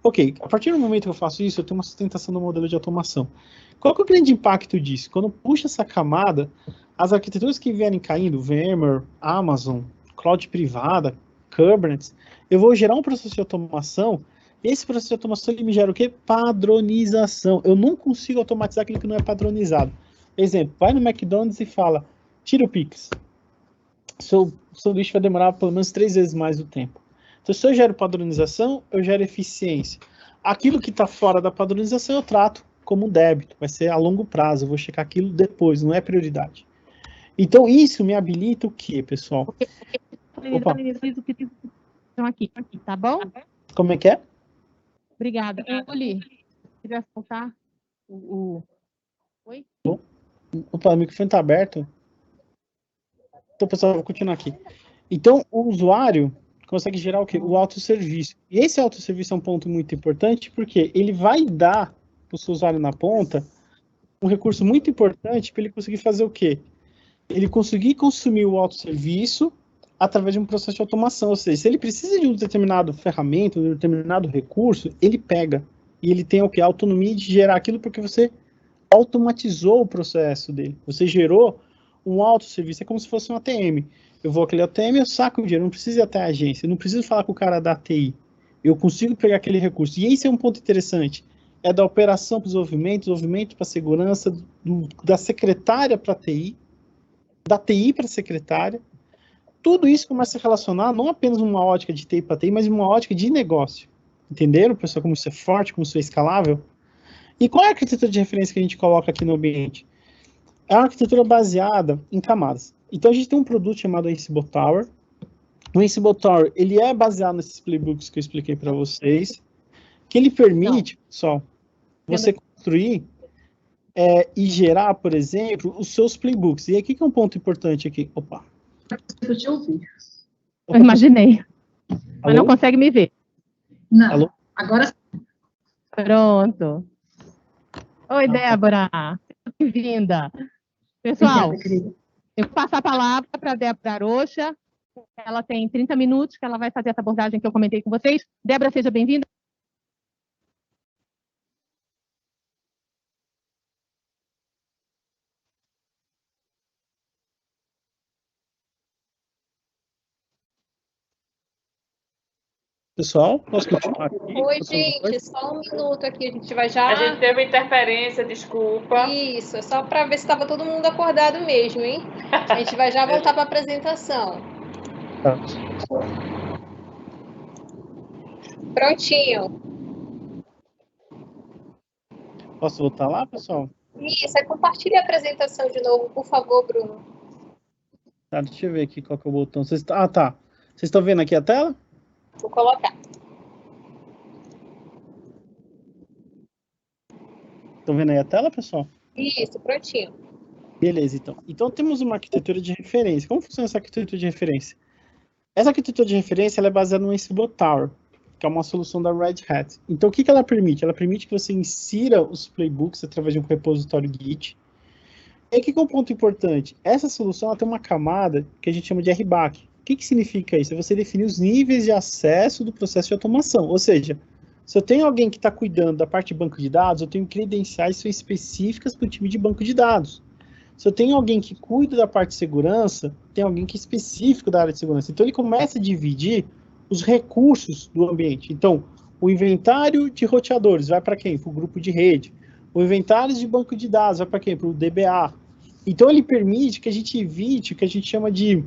Ok, a partir do momento que eu faço isso, eu tenho uma sustentação do modelo de automação. Qual que é o grande impacto disso? Quando eu puxo essa camada, as arquiteturas que vierem caindo, VMware, Amazon, Cloud privada, Kubernetes, eu vou gerar um processo de automação, e esse processo de automação ele me gera o quê? Padronização. Eu não consigo automatizar aquilo que não é padronizado. Exemplo, vai no McDonald's e fala, tira o Pix. Seu sanduíche vai demorar pelo menos 3 vezes mais do tempo. Então, se eu gero padronização, eu gero eficiência. Aquilo que está fora da padronização, eu trato como débito. Vai ser a longo prazo, eu vou checar aquilo depois, não é prioridade. Então, isso me habilita o quê, pessoal? Opa. Aqui, tá bom? Como é que é? Obrigada. Oli, se quiser soltar Oi? Opa, o microfone está aberto. Então, pessoal, eu vou continuar aqui. Então, o usuário consegue gerar o quê? O autosserviço. E esse autosserviço é um ponto muito importante, porque ele vai dar para o seu usuário na ponta um recurso muito importante para ele conseguir fazer o quê? Ele conseguir consumir o autosserviço através de um processo de automação. Ou seja, se ele precisa de um determinado ferramenta, de um determinado recurso, ele pega. E ele tem o quê? A autonomia de gerar aquilo porque você automatizou o processo dele. Você gerou um autosserviço. É como se fosse um ATM. Eu vou àquele ATM, eu saco o dinheiro, não preciso ir até a agência, eu não preciso falar com o cara da TI. Eu consigo pegar aquele recurso. E esse é um ponto interessante. É da operação para o desenvolvimento para a segurança, da secretária para a TI, da TI para a secretária. Tudo isso começa a relacionar não apenas uma ótica de TI para TI, mas uma ótica de negócio. Entenderam, pessoal, como isso é forte, como isso é escalável? E qual é a arquitetura de referência que a gente coloca aqui no ambiente? É uma arquitetura baseada em camadas. Então, a gente tem um produto chamado Ansible Tower. O Ansible Tower, ele é baseado nesses playbooks que eu expliquei para vocês, que ele permite, pessoal, você construir e gerar, por exemplo, os seus playbooks. E aqui que é um ponto importante aqui. Opa. Eu te ouvi. Eu imaginei. Alô? Mas não consegue me ver. Não. Alô? Agora sim. Pronto. Oi, Débora. Bem-vinda. Pessoal, Obrigada, querida. eu vou passar a palavra para a Débora Arocha. Ela tem 30 minutos que ela vai fazer essa abordagem que eu comentei com vocês. Débora, seja bem-vinda. Pessoal, posso continuar aqui? Oi, gente, só um minuto aqui, a gente vai já... A gente teve interferência, desculpa. Isso, é só para ver se estava todo mundo acordado mesmo, hein? A gente vai já voltar para a apresentação. Tá. Prontinho. Posso voltar lá, pessoal? Isso, compartilhe a apresentação de novo, por favor, Bruno. Tá, deixa eu ver aqui qual que é o botão. Ah, tá. Vocês estão vendo aqui a tela? Vou colocar. Estão vendo aí a tela, pessoal? Isso, prontinho. Beleza, então. Então temos uma arquitetura de referência. Como funciona essa arquitetura de referência? Essa arquitetura de referência ela é baseada no Ansible Tower, que é uma solução da Red Hat. Então o que ela permite? Ela permite que você insira os playbooks através de um repositório Git. E aqui que é um ponto importante. Essa solução ela tem uma camada que a gente chama de RBAC. O que significa isso? É você definir os níveis de acesso do processo de automação. Ou seja, se eu tenho alguém que está cuidando da parte de banco de dados, eu tenho credenciais que são específicas para o time de banco de dados. Se eu tenho alguém que cuida da parte de segurança, tem alguém que é específico da área de segurança. Então, ele começa a dividir os recursos do ambiente. Então, o inventário de roteadores vai para quem? Para o grupo de rede. O inventário de banco de dados vai para quem? Para o DBA. Então, ele permite que a gente evite o que a gente chama de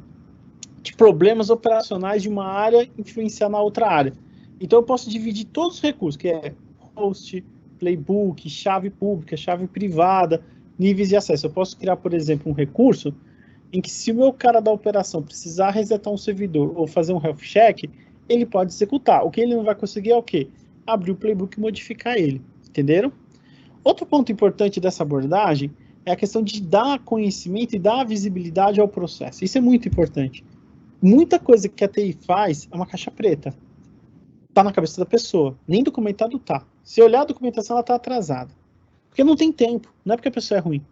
problemas operacionais de uma área influenciar na outra área. Então, eu posso dividir todos os recursos, que é host, playbook, chave pública, chave privada, níveis de acesso. Eu posso criar, por exemplo, um recurso em que se o meu cara da operação precisar resetar um servidor ou fazer um health check, ele pode executar. O que ele não vai conseguir é o quê? Abrir o playbook e modificar ele. Entenderam? Outro ponto importante dessa abordagem é a questão de dar conhecimento e dar visibilidade ao processo. Isso é muito importante. muita coisa que a TI faz é uma caixa preta. Tá na cabeça da pessoa. Nem documentado tá. Se olhar a documentação, ela tá atrasada. Porque não tem tempo. Não é porque a pessoa é ruim.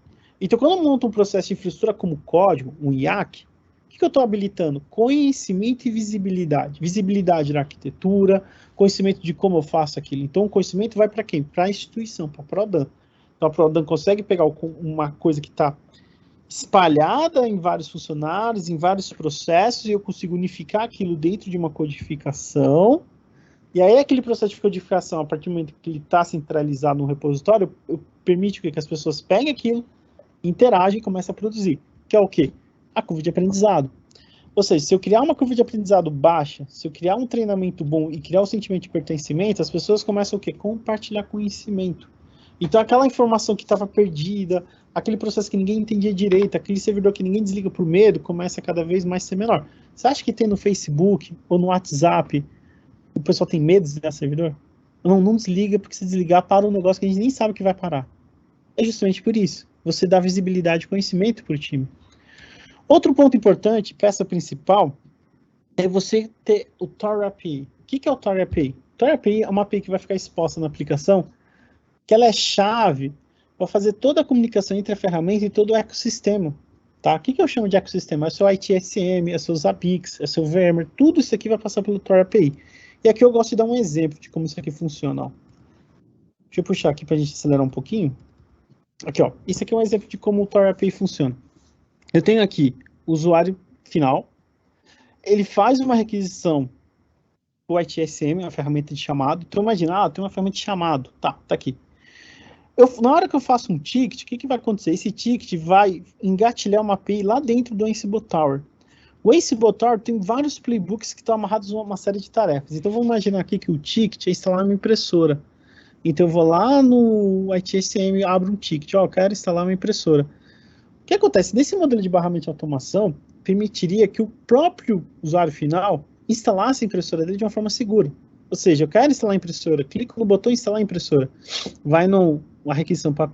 Então, quando eu monto um processo de infraestrutura como código, um IAC, o que eu estou habilitando? Conhecimento e visibilidade. Visibilidade da arquitetura, conhecimento de como eu faço aquilo. Então, o conhecimento vai para quem? Para a instituição, para a Prodan. Então, a Prodan consegue pegar uma coisa que está espalhada em vários funcionários, em vários processos, e eu consigo unificar aquilo dentro de uma codificação. E aí, aquele processo de codificação, a partir do momento que ele está centralizado no repositório, permite que as pessoas peguem aquilo, interagem e comecem a produzir. Que é o quê? A curva de aprendizado. Ou seja, se eu criar uma curva de aprendizado baixa, se eu criar um treinamento bom e criar um sentimento de pertencimento, as pessoas começam o quê? Compartilhar conhecimento. Então, aquela informação que estava perdida, aquele processo que ninguém entendia direito, aquele servidor que ninguém desliga por medo, começa a cada vez mais ser menor. Você acha que tem no Facebook ou no WhatsApp, o pessoal tem medo de desligar servidor? Não desliga, porque se desligar, para um negócio que a gente nem sabe que vai parar. É justamente por isso. Você dá visibilidade e conhecimento para o time. Outro ponto importante, peça principal, é você ter o Tor API. O que é o Tor API? O Tor API é uma API que vai ficar exposta na aplicação, que ela é chave para fazer toda a comunicação entre a ferramenta e todo o ecossistema. Tá? O que eu chamo de ecossistema? É seu ITSM, é seu Zabbix, é seu VMware, tudo isso aqui vai passar pelo Tor API. E aqui eu gosto de dar um exemplo de como isso aqui funciona. Ó. Deixa eu puxar aqui para a gente acelerar um pouquinho. Aqui, ó. Isso aqui é um exemplo de como o Tor API funciona. Eu tenho aqui o usuário final, ele faz uma requisição do ITSM, uma ferramenta de chamado. Então, imagina, tem uma ferramenta de chamado. Tá aqui. Na hora que eu faço um ticket, o que vai acontecer? Esse ticket vai engatilhar uma API lá dentro do Ansible Tower. O Ansible Tower tem vários playbooks que estão amarrados a uma série de tarefas. Então, vamos imaginar aqui que o ticket é instalar uma impressora. Então, eu vou lá no ITSM e abro um ticket. Ó, eu quero instalar uma impressora. O que acontece? Nesse modelo de barramento de automação, permitiria que o próprio usuário final instalasse a impressora dele de uma forma segura. Ou seja, eu quero instalar a impressora, clico no botão instalar a impressora, vai uma requisição para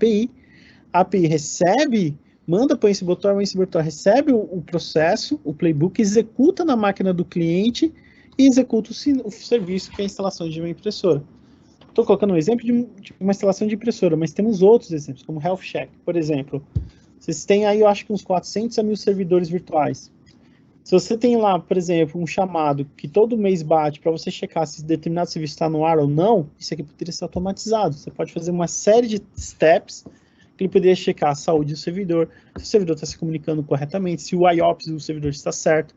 a API recebe, manda para o Ansible Tower, o Ansible Tower recebe o processo, o playbook, executa na máquina do cliente e executa o serviço que é a instalação de uma impressora. Estou colocando um exemplo de uma instalação de impressora, mas temos outros exemplos, como Health Check, por exemplo. Vocês têm aí, eu acho que uns 400 a 1.000 servidores virtuais. Se você tem lá, por exemplo, um chamado que todo mês bate para você checar se determinado serviço está no ar ou não, isso aqui poderia ser automatizado. Você pode fazer uma série de steps que ele poderia checar a saúde do servidor, se o servidor está se comunicando corretamente, se o IOPS do servidor está certo.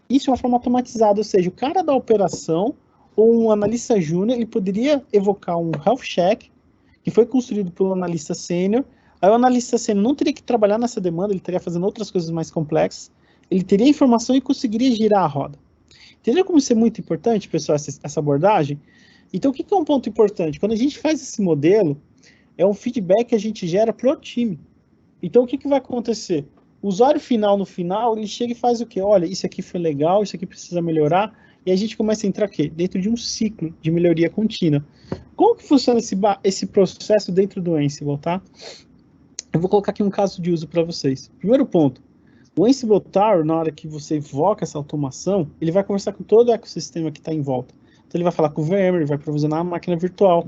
Isso é uma forma automatizada, ou seja, o cara da operação ou um analista júnior, ele poderia evocar um health check que foi construído pelo analista sênior. Aí o analista sênior não teria que trabalhar nessa demanda, ele estaria fazendo outras coisas mais complexas, ele teria informação e conseguiria girar a roda. Entendeu como isso é muito importante, pessoal, essa abordagem? Então, o que é um ponto importante? Quando a gente faz esse modelo, é um feedback que a gente gera para o time. Então, o que vai acontecer? O usuário final, no final, ele chega e faz o quê? Olha, isso aqui foi legal, isso aqui precisa melhorar, e a gente começa a entrar aqui, dentro de um ciclo de melhoria contínua. Como que funciona esse processo dentro do Ansible, tá? Eu vou colocar aqui um caso de uso para vocês. Primeiro ponto, o Ansible Tower, na hora que você evoca essa automação, ele vai conversar com todo o ecossistema que está em volta. Então ele vai falar com o VMware, ele vai provisionar a máquina virtual.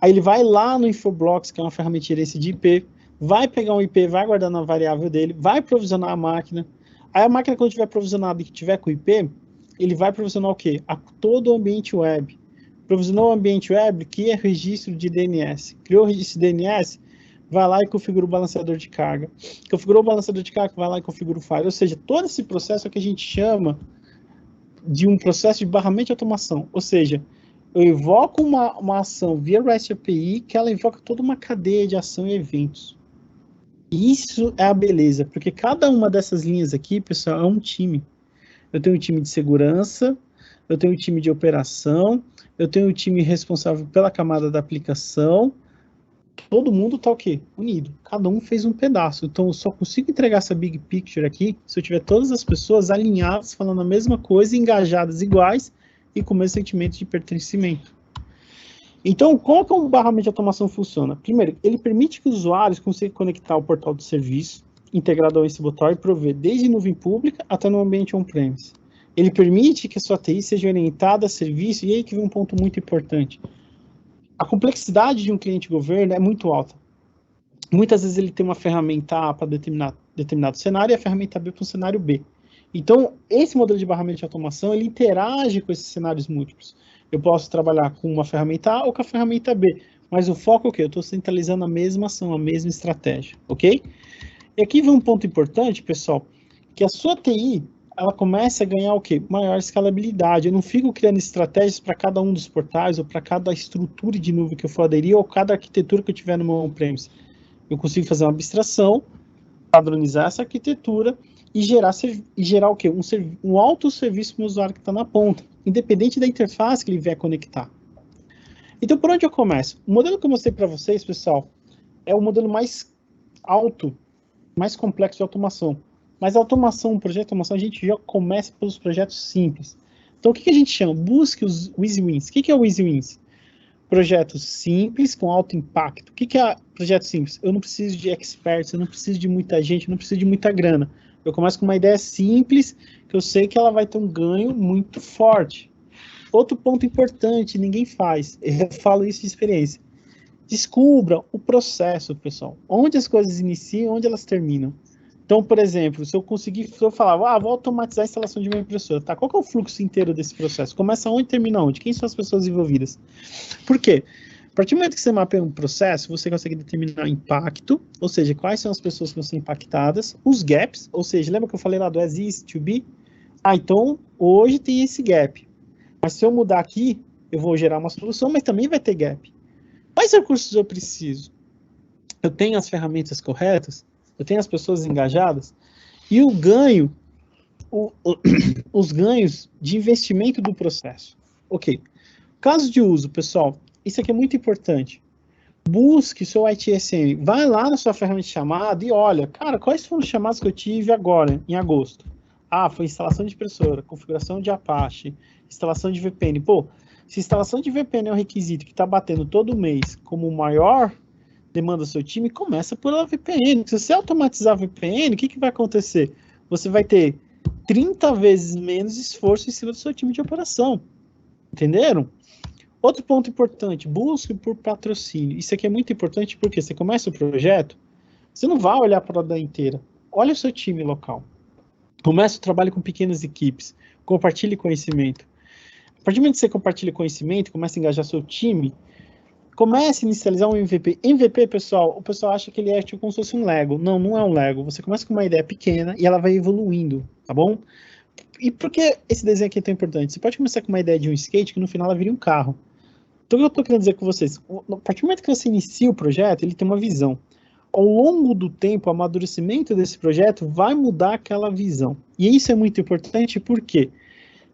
Aí ele vai lá no Infoblox, que é uma ferramenta de gerência de IP, vai pegar um IP, vai guardar na variável dele, vai provisionar a máquina. Aí a máquina, quando tiver provisionada e que tiver com IP, ele vai provisionar o quê? Todo o ambiente web. Provisionou o ambiente web, que é registro de DNS. Criou o registro de DNS, vai lá e configura o balanceador de carga. Configurou o balanceador de carga, vai lá e configura o file. Ou seja, todo esse processo é o que a gente chama de um processo de barramento de automação. Ou seja, eu evoco uma ação via REST API, que ela evoca toda uma cadeia de ação e eventos. E isso é a beleza, porque cada uma dessas linhas aqui, pessoal, é um time. Eu tenho um time de segurança, eu tenho um time de operação, eu tenho um time responsável pela camada da aplicação. Todo mundo está o quê? Unido. Cada um fez um pedaço. Então, eu só consigo entregar essa big picture aqui se eu tiver todas as pessoas alinhadas, falando a mesma coisa, engajadas iguais e com o mesmo sentimento de pertencimento. Então, como que um barramento de automação funciona? Primeiro, ele permite que os usuários consigam conectar o portal do serviço integrado ao Ansible Tower e prover desde nuvem pública até no ambiente on-premise. Ele permite que a sua TI seja orientada a serviço, e aí que vem um ponto muito importante. A complexidade de um cliente governo é muito alta. Muitas vezes ele tem uma ferramenta A para determinado cenário e a ferramenta B para um cenário B. Então, esse modelo de barramento de automação, ele interage com esses cenários múltiplos. Eu posso trabalhar com uma ferramenta A ou com a ferramenta B, mas o foco é o quê? Eu estou centralizando a mesma ação, a mesma estratégia, ok? E aqui vem um ponto importante, pessoal, que a sua TI, ela começa a ganhar o quê? Maior escalabilidade. Eu não fico criando estratégias para cada um dos portais, ou para cada estrutura de nuvem que eu for aderir, ou cada arquitetura que eu tiver no meu on-premise. Eu consigo fazer uma abstração, padronizar essa arquitetura e gerar o quê? Um autosserviço para o usuário que está na ponta, independente da interface que ele vier conectar. Então, por onde eu começo? O modelo que eu mostrei para vocês, pessoal, é o modelo mais alto, mais complexo de automação. Mas a automação, o projeto de automação, a gente já começa pelos projetos simples. Então, o que a gente chama? Busque os Easy Wins. O que é o Easy Wins? Projetos simples, com alto impacto. O que é projeto simples? Eu não preciso de experts, eu não preciso de muita gente, eu não preciso de muita grana. Eu começo com uma ideia simples, que eu sei que ela vai ter um ganho muito forte. Outro ponto importante, ninguém faz. Eu falo isso de experiência. Descubra o processo, pessoal. Onde as coisas iniciam, onde elas terminam. Então, por exemplo, se eu falar, vou automatizar a instalação de uma impressora, tá? Qual que é o fluxo inteiro desse processo? Começa onde e termina onde? Quem são as pessoas envolvidas? Por quê? A partir do momento que você mapeia um processo, você consegue determinar o impacto, ou seja, quais são as pessoas que vão ser impactadas, os gaps, ou seja, lembra que eu falei lá do as is, to be? Então, hoje tem esse gap. Mas se eu mudar aqui, eu vou gerar uma solução, mas também vai ter gap. Quais recursos eu preciso? Eu tenho as ferramentas corretas? Eu tenho as pessoas engajadas? E o ganho, os ganhos de investimento do processo. Ok. Caso de uso, pessoal, isso aqui é muito importante. Busque seu ITSM. Vai lá na sua ferramenta de chamada e olha, cara, quais foram os chamados que eu tive agora, em agosto? Foi instalação de impressora, configuração de Apache, instalação de VPN. Pô, se instalação de VPN é um requisito que está batendo todo mês como maior demanda do seu time, começa por a VPN. Se você automatizar a VPN, o que vai acontecer? Você vai ter 30 vezes menos esforço em cima do seu time de operação. Entenderam? Outro ponto importante, busque por patrocínio. Isso aqui é muito importante porque você começa o projeto, você não vai olhar para a roda inteira. Olha o seu time local. Começa o trabalho com pequenas equipes. Compartilhe conhecimento. A partir do momento que você compartilha conhecimento, começa a engajar seu time, comece a inicializar um MVP. MVP, pessoal, o pessoal acha que ele é tipo como se fosse um Lego. Não, não é um Lego. Você começa com uma ideia pequena e ela vai evoluindo, tá bom? E por que esse desenho aqui é tão importante? Você pode começar com uma ideia de um skate que no final ela vira um carro. Então, o que eu estou querendo dizer com vocês? A partir do momento que você inicia o projeto, ele tem uma visão. Ao longo do tempo, o amadurecimento desse projeto vai mudar aquela visão. E isso é muito importante porque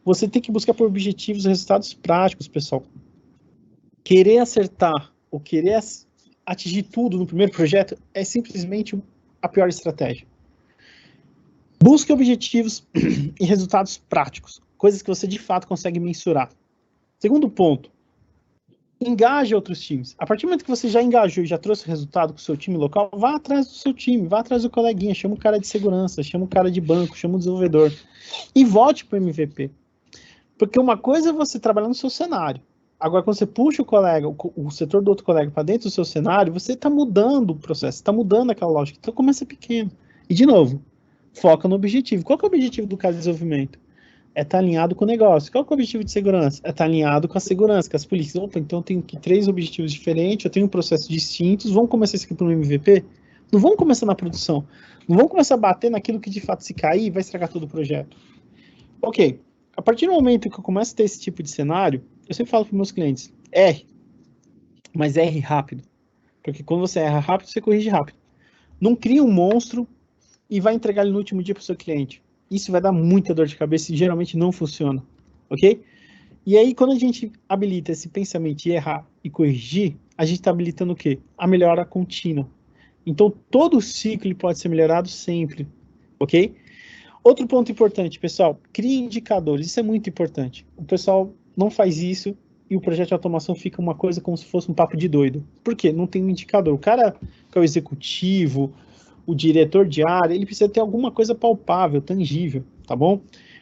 você tem que buscar por objetivos resultados práticos, pessoal. Querer acertar ou querer atingir tudo no primeiro projeto é simplesmente a pior estratégia. Busque objetivos e resultados práticos, coisas que você de fato consegue mensurar. Segundo ponto, engaje outros times. A partir do momento que você já engajou e já trouxe resultado com o seu time local, vá atrás do seu time, vá atrás do coleguinha, chama o cara de segurança, chama o cara de banco, chama o desenvolvedor e volte para o MVP. Porque uma coisa é você trabalhar no seu cenário. Agora, quando você puxa o colega, o setor do outro colega para dentro do seu cenário, você está mudando o processo, está mudando aquela lógica. Então, começa pequeno. E, de novo, foca no objetivo. Qual que é o objetivo do cara de desenvolvimento? É estar alinhado com o negócio. Qual que é o objetivo de segurança? É estar alinhado com a segurança, com as polícias. Opa, então eu tenho aqui 3 objetivos diferentes, eu tenho um processo distintos, vamos começar isso aqui para um MVP? Não vamos começar na produção. Não vamos começar a bater naquilo que, de fato, se cair, vai estragar todo o projeto. Ok. A partir do momento que eu começo a ter esse tipo de cenário, eu sempre falo para os meus clientes, erre, mas erre rápido. Porque quando você erra rápido, você corrige rápido. Não cria um monstro e vai entregar ele no último dia para o seu cliente. Isso vai dar muita dor de cabeça e geralmente não funciona, ok? E aí, quando a gente habilita esse pensamento de errar e corrigir, a gente está habilitando o quê? A melhora contínua. Então, todo o ciclo pode ser melhorado sempre, ok? Outro ponto importante, pessoal, crie indicadores. Isso é muito importante. O pessoal não faz isso e o projeto de automação fica uma coisa como se fosse um papo de doido. Por quê? Não tem um indicador. O cara que é o executivo, o diretor de área, ele precisa ter alguma coisa palpável, tangível, tá bom?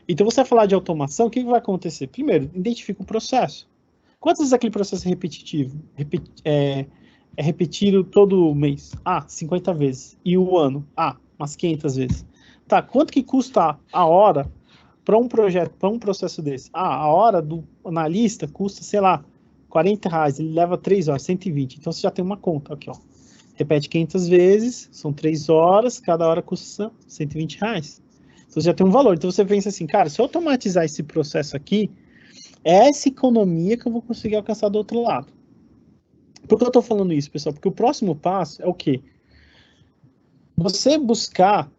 Então, você vai falar de automação, o que vai acontecer? Primeiro, identifica o processo. Quantas vezes aquele processo é repetitivo? É repetido todo mês? 50 vezes. E o ano? Umas 500 vezes. Tá, quanto que custa a hora para um projeto, para um processo desse? A hora do analista custa, sei lá, R$40, ele leva 3 horas, 120. Então, você já tem uma conta aqui, ó. Repete 500 vezes, são 3 horas, cada hora custa R$120. Então, você já tem um valor. Então, você pensa assim, cara, se eu automatizar esse processo aqui, é essa economia que eu vou conseguir alcançar do outro lado. Por que eu estou falando isso, pessoal? Porque o próximo passo é o quê? Você buscar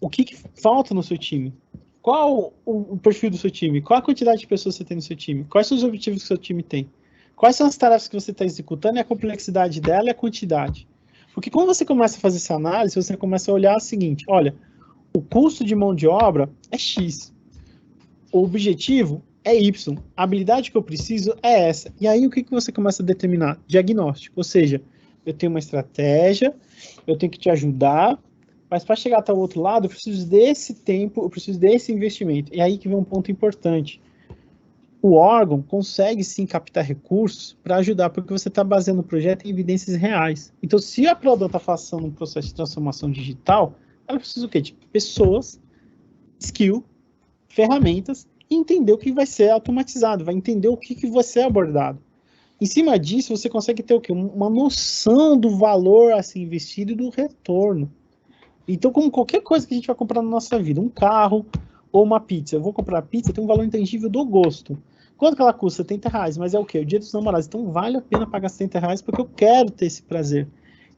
o que falta no seu time. Qual o perfil do seu time? Qual a quantidade de pessoas você tem no seu time? Quais são os objetivos que o seu time tem? Quais são as tarefas que você está executando e a complexidade dela e a quantidade? Porque quando você começa a fazer essa análise, você começa a olhar o seguinte, olha, o custo de mão de obra é X. O objetivo é Y. A habilidade que eu preciso é essa. E aí o que você começa a determinar? Diagnóstico. Ou seja, eu tenho uma estratégia, eu tenho que te ajudar, mas para chegar até o outro lado, eu preciso desse tempo, eu preciso desse investimento. E aí que vem um ponto importante. O órgão consegue sim captar recursos para ajudar, porque você está baseando o projeto em evidências reais. Então, se a Prodam está fazendo um processo de transformação digital, ela precisa o quê? De pessoas, skill, ferramentas, e entender o que vai ser automatizado, vai entender o que vai ser abordado. Em cima disso, você consegue ter o quê? Uma noção do valor a ser investido e do retorno. Então, como qualquer coisa que a gente vai comprar na nossa vida, um carro ou uma pizza, eu vou comprar pizza, tem um valor intangível do gosto. Quanto que ela custa? R$70, mas é o quê? O dia dos namorados. Então, vale a pena pagar R$70 porque eu quero ter esse prazer.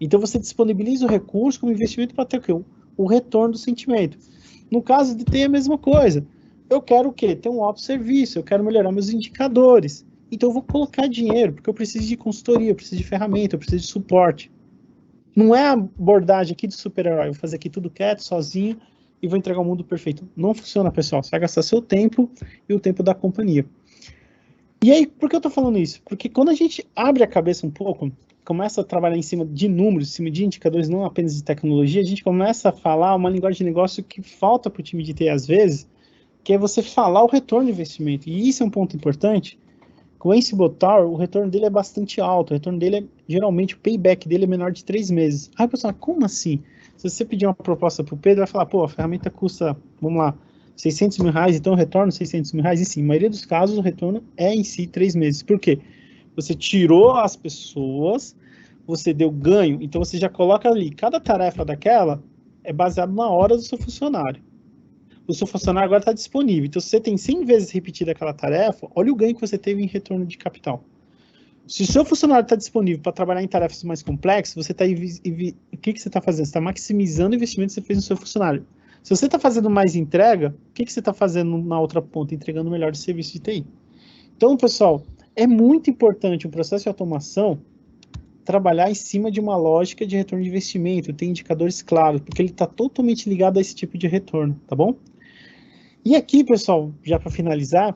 Então, você disponibiliza o recurso como investimento para ter o quê? O retorno do sentimento. No caso de ter a mesma coisa, eu quero o quê? Ter um auto-serviço, eu quero melhorar meus indicadores. Então, eu vou colocar dinheiro, porque eu preciso de consultoria, eu preciso de ferramenta, eu preciso de suporte. Não é a abordagem aqui de super-herói, eu vou fazer aqui tudo quieto, sozinho, e vou entregar o mundo perfeito. Não funciona, pessoal. Você vai gastar seu tempo e o tempo da companhia. E aí, por que eu estou falando isso? Porque quando a gente abre a cabeça um pouco, começa a trabalhar em cima de números, em cima de indicadores, não apenas de tecnologia, a gente começa a falar uma linguagem de negócio que falta para o time de TI às vezes, que é você falar o retorno de investimento. E isso é um ponto importante. Com o Ansible Tower, o retorno dele é bastante alto. O retorno dele é, geralmente, o payback dele é menor de 3 meses. Aí, pessoal, como assim? Se você pedir uma proposta para o Pedro, vai falar, pô, a ferramenta custa, vamos lá, R$600 mil, então eu retorno R$600 mil. E sim, na maioria dos casos, o retorno é em si 3 meses. Por quê? Você tirou as pessoas, você deu ganho, então você já coloca ali, cada tarefa daquela é baseado na hora do seu funcionário. O seu funcionário agora está disponível. Então, se você tem 100 vezes repetida aquela tarefa, olha o ganho que você teve em retorno de capital. Se o seu funcionário está disponível para trabalhar em tarefas mais complexas, você está o que você está fazendo? Você está maximizando o investimento que você fez no seu funcionário. Se você está fazendo mais entrega, o que você está fazendo na outra ponta? Entregando melhor de serviço de TI. Então, pessoal, é muito importante o processo de automação trabalhar em cima de uma lógica de retorno de investimento, tem indicadores claros, porque ele está totalmente ligado a esse tipo de retorno, tá bom? E aqui, pessoal, já para finalizar,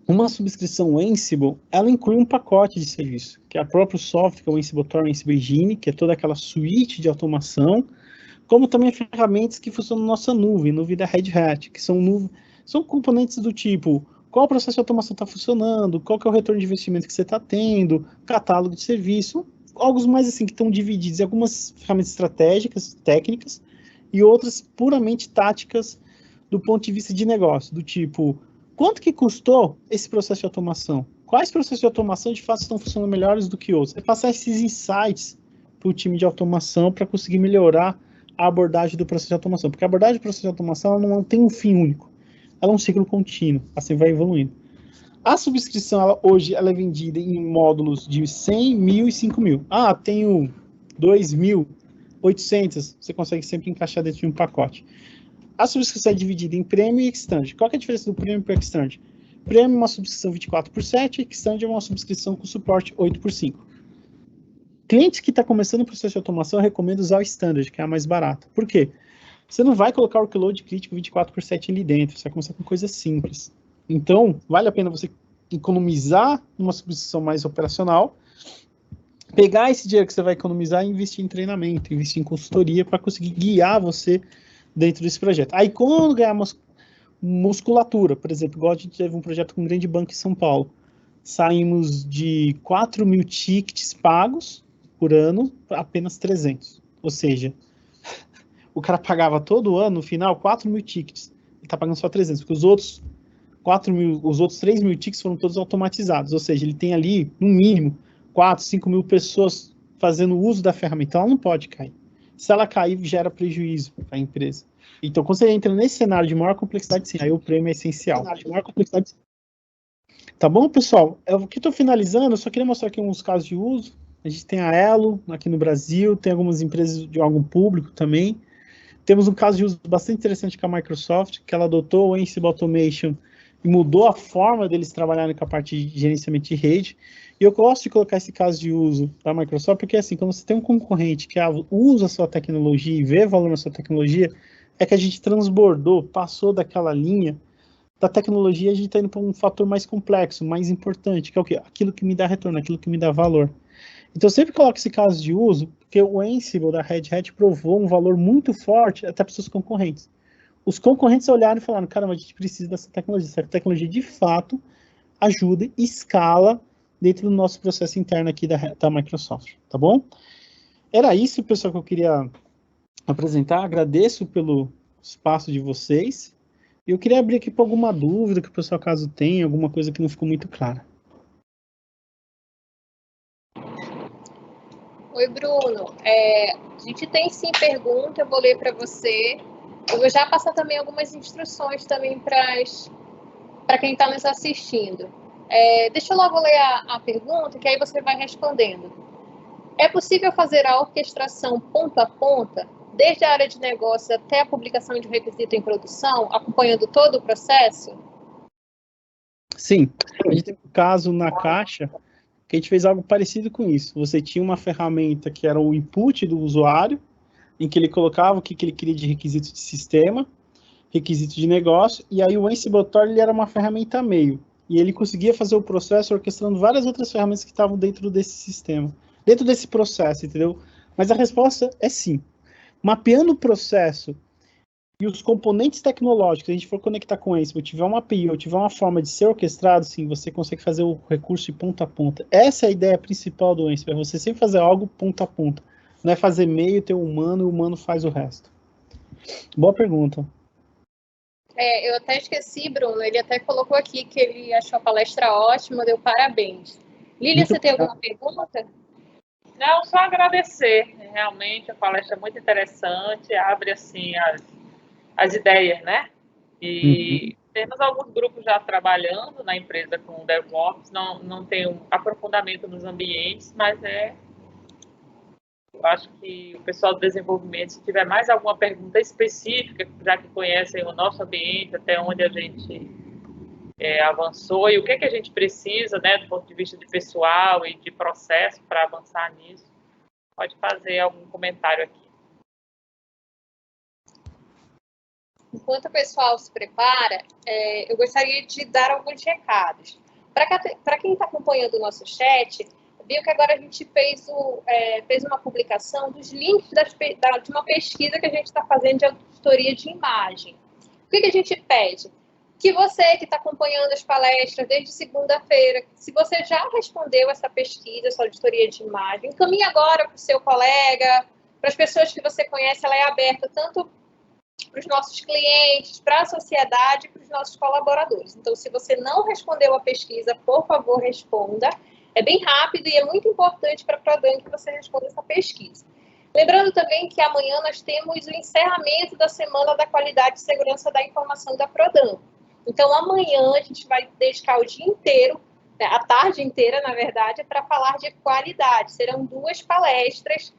uma subscrição Ansible, ela inclui um pacote de serviço, que é o próprio software, que é o Ansible Tower, Ansible Engine, que é toda aquela suíte de automação, como também ferramentas que funcionam na nossa nuvem da Red Hat, que são componentes do tipo, qual o processo de automação está funcionando, qual que é o retorno de investimento que você está tendo, catálogo de serviço, algo mais assim, que estão divididos em algumas ferramentas estratégicas, técnicas, e outras puramente táticas do ponto de vista de negócio, do tipo, quanto que custou esse processo de automação? Quais processos de automação de fato estão funcionando melhores do que outros? É passar esses insights para o time de automação para conseguir melhorar a abordagem do processo de automação, porque a abordagem do processo de automação ela não tem um fim único, ela é um ciclo contínuo, assim vai evoluindo. A subscrição, hoje, ela é vendida em módulos de 100, 1.000 e 5.000. Tenho 2.800, você consegue sempre encaixar dentro de um pacote. A subscrição é dividida em Premium e Extended. Qual que é a diferença do Premium para o Extended? Premium é uma subscrição 24/7, Extended é uma subscrição com suporte 8/5. Clientes que estão começando o processo de automação, eu recomendo usar o Standard, que é a mais barata. Por quê? Você não vai colocar o workload crítico 24/7 ali dentro, você vai começar com coisas simples. Então, vale a pena você economizar numa subscrição mais operacional, pegar esse dinheiro que você vai economizar e investir em treinamento, investir em consultoria para conseguir guiar você dentro desse projeto. Aí, quando ganhar musculatura, por exemplo, igual a gente teve um projeto com um grande banco em São Paulo. Saímos de 4.000 tickets pagos por ano para apenas 300. Ou seja, o cara pagava todo ano, no final, 4.000 tickets. Ele está pagando só 300, porque os outros 3.000 tickets foram todos automatizados. Ou seja, ele tem ali, no mínimo, 4.000, 5.000 pessoas fazendo uso da ferramenta. Então, ela não pode cair. Se ela cair, gera prejuízo para a empresa. Então, quando você entra nesse cenário de maior complexidade, sim, aí o prêmio é essencial. Tá bom, pessoal? Eu aqui estou finalizando, eu só queria mostrar aqui uns casos de uso. A gente tem a Elo aqui no Brasil, tem algumas empresas de órgão público também. Temos um caso de uso bastante interessante com a Microsoft, que ela adotou o Ansible Automation e mudou a forma deles trabalharem com a parte de gerenciamento de rede. E eu gosto de colocar esse caso de uso da Microsoft, porque assim, quando você tem um concorrente que usa a sua tecnologia e vê valor na sua tecnologia, é que a gente transbordou, passou daquela linha da tecnologia, a gente está indo para um fator mais complexo, mais importante, que é o quê? Aquilo que me dá retorno, aquilo que me dá valor. Então, eu sempre coloco esse caso de uso, porque o Ansible da Red Hat provou um valor muito forte até para os seus concorrentes. Os concorrentes olharam e falaram, caramba, a gente precisa dessa tecnologia. Essa tecnologia, de fato, ajuda e escala dentro do nosso processo interno aqui da Microsoft, tá bom? Era isso, pessoal, que eu queria apresentar. Agradeço pelo espaço de vocês. E eu queria abrir aqui para alguma dúvida que o pessoal, caso tenha, alguma coisa que não ficou muito clara. Oi, Bruno. A gente tem sim pergunta, eu vou ler para você. Eu vou já passar também algumas instruções também para quem está nos assistindo. Deixa eu logo ler a pergunta, que aí você vai respondendo. É possível fazer a orquestração ponta a ponta, desde a área de negócio até a publicação de um requisito em produção, acompanhando todo o processo? Sim. A gente tem um caso na Caixa que a gente fez algo parecido com isso. Você tinha uma ferramenta que era o input do usuário, em que ele colocava o que ele queria de requisitos de sistema, requisitos de negócio, e aí o Ansible Authority ele era uma ferramenta meio, e ele conseguia fazer o processo orquestrando várias outras ferramentas que estavam dentro desse sistema, dentro desse processo, entendeu? Mas a resposta é sim. Mapeando o processo e os componentes tecnológicos, se a gente for conectar com o Ansible, tiver uma API ou tiver uma forma de ser orquestrado, sim, você consegue fazer o recurso de ponta a ponta. Essa é a ideia principal do Ansible, é você sempre fazer algo ponta a ponta. Não é fazer meio, ter o humano e o humano faz o resto. Boa pergunta. Eu até esqueci, Bruno, ele até colocou aqui que ele achou a palestra ótima, deu parabéns. Lília, você tem alguma pergunta? Não, só agradecer. Realmente, a palestra é muito interessante, abre assim as ideias, né? E temos alguns grupos já trabalhando na empresa com DevOps, não tem um aprofundamento nos ambientes, mas eu acho que o pessoal do desenvolvimento, se tiver mais alguma pergunta específica, já que conhecem o nosso ambiente, até onde a gente avançou e o que a gente precisa, né, do ponto de vista de pessoal e de processo para avançar nisso, pode fazer algum comentário aqui. Enquanto o pessoal se prepara, eu gostaria de dar alguns recados. Para quem está acompanhando o nosso chat, viu que agora a gente fez uma publicação dos links de uma pesquisa que a gente está fazendo de auditoria de imagem. O que a gente pede? Que você que está acompanhando as palestras desde segunda-feira, se você já respondeu essa pesquisa, essa auditoria de imagem, encaminhe agora para o seu colega, para as pessoas que você conhece, ela é aberta tanto para os nossos clientes, para a sociedade e para os nossos colaboradores. Então, se você não respondeu a pesquisa, por favor, responda. É bem rápido e é muito importante para a Prodan que você responda essa pesquisa. Lembrando também que amanhã nós temos o encerramento da Semana da Qualidade e Segurança da Informação da Prodan. Então, amanhã a gente vai dedicar o dia inteiro, a tarde inteira, na verdade, para falar de qualidade. Serão 2 palestras.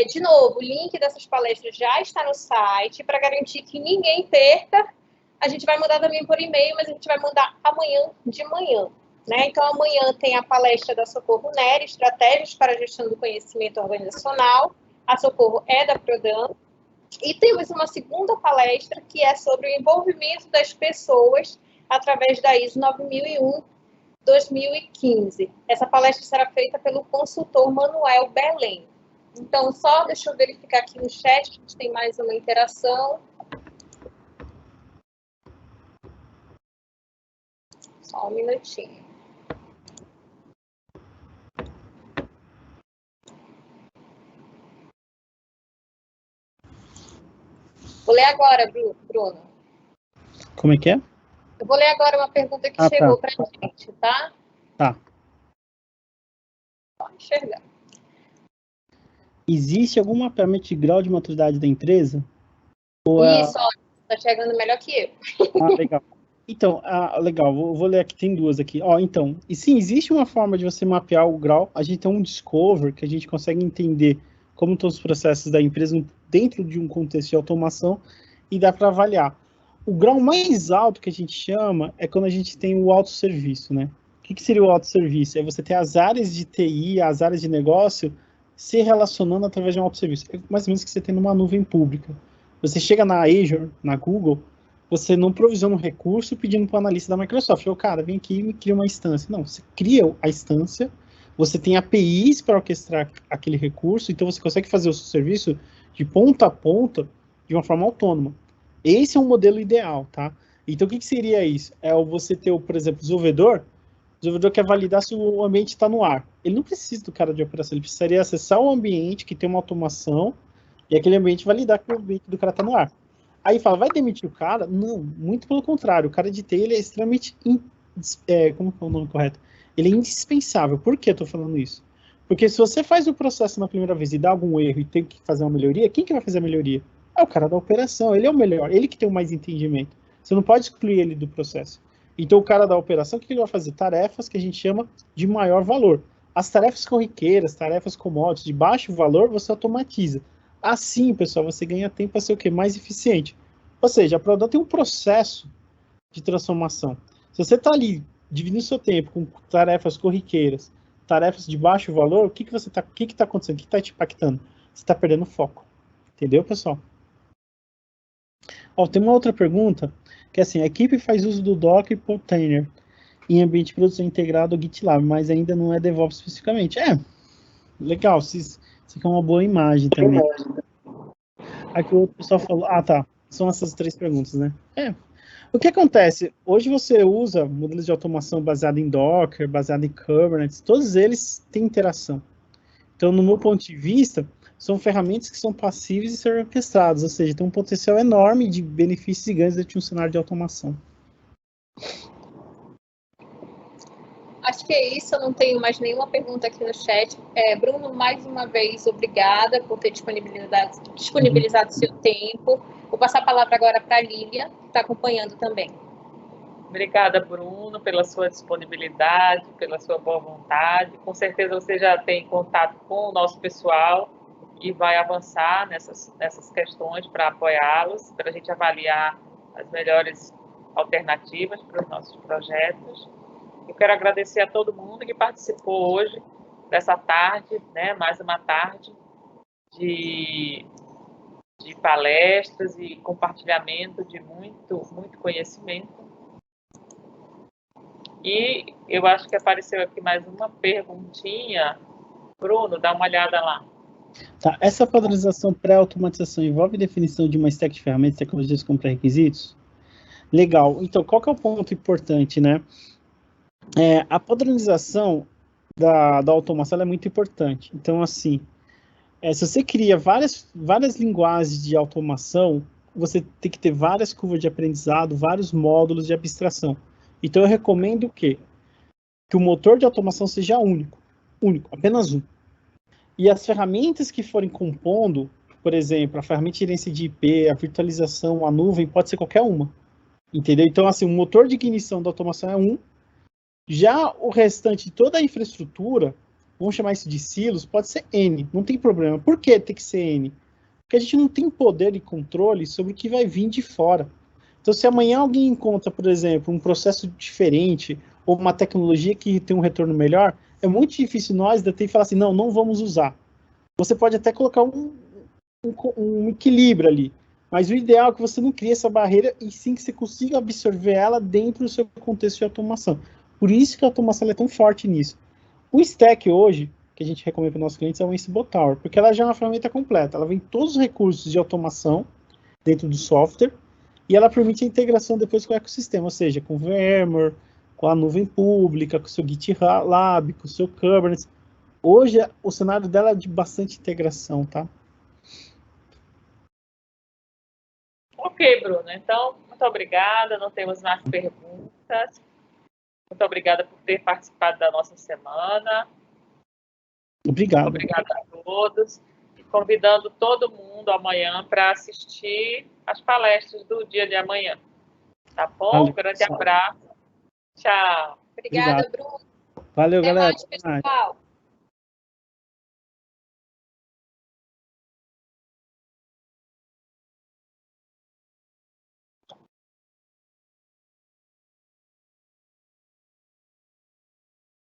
De novo, o link dessas palestras já está no site, para garantir que ninguém perca. A gente vai mandar também por e-mail, mas a gente vai mandar amanhã de manhã. Né? Então, amanhã tem a palestra da Socorro Nery, Estratégias para a Gestão do Conhecimento Organizacional. A Socorro é da Prodan. E temos uma segunda palestra que é sobre o envolvimento das pessoas através da ISO 9001-2015. Essa palestra será feita pelo consultor Manuel Belém. Então, só deixa eu verificar aqui no chat, a gente tem mais uma interação. Deixa eu ver se Só um minutinho. Vou ler agora, Bruno. Como é que é? Eu vou ler agora uma pergunta que chegou para a gente, tá? Tá. Pode enxergar. Existe algum mapeamento de grau de maturidade da empresa? Isso, ó, tá chegando melhor que eu. Ah, legal. Então, legal, vou ler aqui, tem duas aqui. Então, e sim, existe uma forma de você mapear o grau. A gente tem um Discover, que a gente consegue entender como estão os processos da empresa dentro de um contexto de automação e dá para avaliar. O grau mais alto que a gente chama é quando a gente tem o autosserviço, né? O que seria o autosserviço? É você ter as áreas de TI, as áreas de negócio se relacionando através de um autosserviço. É mais ou menos que você tem numa nuvem pública. Você chega na Azure, na Google, você não provisiona um recurso pedindo para o analista da Microsoft, cara, vem aqui e me cria uma instância. Não, você cria a instância, você tem APIs para orquestrar aquele recurso, então você consegue fazer o seu serviço de ponta a ponta de uma forma autônoma. Esse é um modelo ideal, tá? Então, o que seria isso? É você ter, por exemplo, o desenvolvedor quer validar se o ambiente está no ar. Ele não precisa do cara de operação, ele precisaria acessar o ambiente que tem uma automação e aquele ambiente validar que o ambiente do cara está no ar. Aí fala, vai demitir o cara? Não, muito pelo contrário. O cara de TI, ele é extremamente... como é o nome correto? Ele é indispensável. Por que eu estou falando isso? Porque se você faz o processo na primeira vez e dá algum erro e tem que fazer uma melhoria, quem que vai fazer a melhoria? É o cara da operação. Ele é o melhor. Ele que tem o mais entendimento. Você não pode excluir ele do processo. Então, o cara da operação, o que ele vai fazer? Tarefas que a gente chama de maior valor. As tarefas corriqueiras, tarefas commodities, de baixo valor, você automatiza. Assim, pessoal, você ganha tempo para ser o quê? Mais eficiente. Ou seja, a Prodon tem um processo de transformação. Se você está ali dividindo seu tempo com tarefas corriqueiras, tarefas de baixo valor, o que está acontecendo? O que está te impactando? Você está perdendo foco. Entendeu, pessoal? Tem uma outra pergunta, que é assim, a equipe faz uso do Docker Container em ambiente de produção integrado ao GitLab, mas ainda não é DevOps especificamente. Legal, isso aqui é uma boa imagem também. Aqui o outro pessoal falou, tá, são essas três perguntas, né? O que acontece? Hoje você usa modelos de automação baseado em Docker, baseado em Kubernetes, todos eles têm interação. Então, no meu ponto de vista, são ferramentas que são passíveis de ser orquestradas, ou seja, tem um potencial enorme de benefícios e ganhos dentro de um cenário de automação. Acho que é isso, eu não tenho mais nenhuma pergunta aqui no chat. Bruno, mais uma vez, obrigada por ter disponibilizado seu tempo. Vou passar a palavra agora para a Lília, que está acompanhando também. Obrigada, Bruno, pela sua disponibilidade, pela sua boa vontade. Com certeza você já tem contato com o nosso pessoal e vai avançar nessas questões para apoiá-los, para a gente avaliar as melhores alternativas para os nossos projetos. Eu quero agradecer a todo mundo que participou hoje dessa tarde, né, mais uma tarde de palestras e compartilhamento de muito conhecimento. E eu acho que apareceu aqui mais uma perguntinha. Bruno, dá uma olhada lá. Tá, essa padronização pré-automatização envolve definição de uma stack de ferramentas e tecnologias como pré-requisitos? Legal. Então, qual que é o ponto importante, né? A padronização da automação é muito importante. Então, assim, se você cria várias linguagens de automação, você tem que ter várias curvas de aprendizado, vários módulos de abstração. Então, eu recomendo o quê? Que o motor de automação seja único, apenas um. E as ferramentas que forem compondo, por exemplo, a ferramenta de gerência de IP, a virtualização, a nuvem, pode ser qualquer uma. Entendeu? Então, assim, o motor de ignição da automação é um. Já o restante de toda a infraestrutura, vamos chamar isso de silos, pode ser N, não tem problema. Por que tem que ser N? Porque a gente não tem poder e controle sobre o que vai vir de fora. Então, se amanhã alguém encontra, por exemplo, um processo diferente ou uma tecnologia que tem um retorno melhor, é muito difícil nós da TI falar assim, não vamos usar. Você pode até colocar um equilíbrio ali, mas o ideal é que você não crie essa barreira e sim que você consiga absorver ela dentro do seu contexto de automação. Por isso que a automação é tão forte nisso. O Stack hoje, que a gente recomenda para os nossos clientes, é o Ansible Tower, porque ela já é uma ferramenta completa. Ela vem todos os recursos de automação dentro do software e ela permite a integração depois com o ecossistema, ou seja, com VMware, com a nuvem pública, com o seu GitLab, com o seu Kubernetes. Hoje, o cenário dela é de bastante integração, tá? Ok, Bruno. Então, muito obrigada. Não temos mais perguntas. Muito obrigada por ter participado da nossa semana. Obrigado. Obrigada a todos. E convidando todo mundo amanhã para assistir as palestras do dia de amanhã. Tá bom? Valeu, Grande pessoal. abraço. Tchau. Obrigada, Obrigado. Bruno. Valeu, Até galera. mais, pessoal.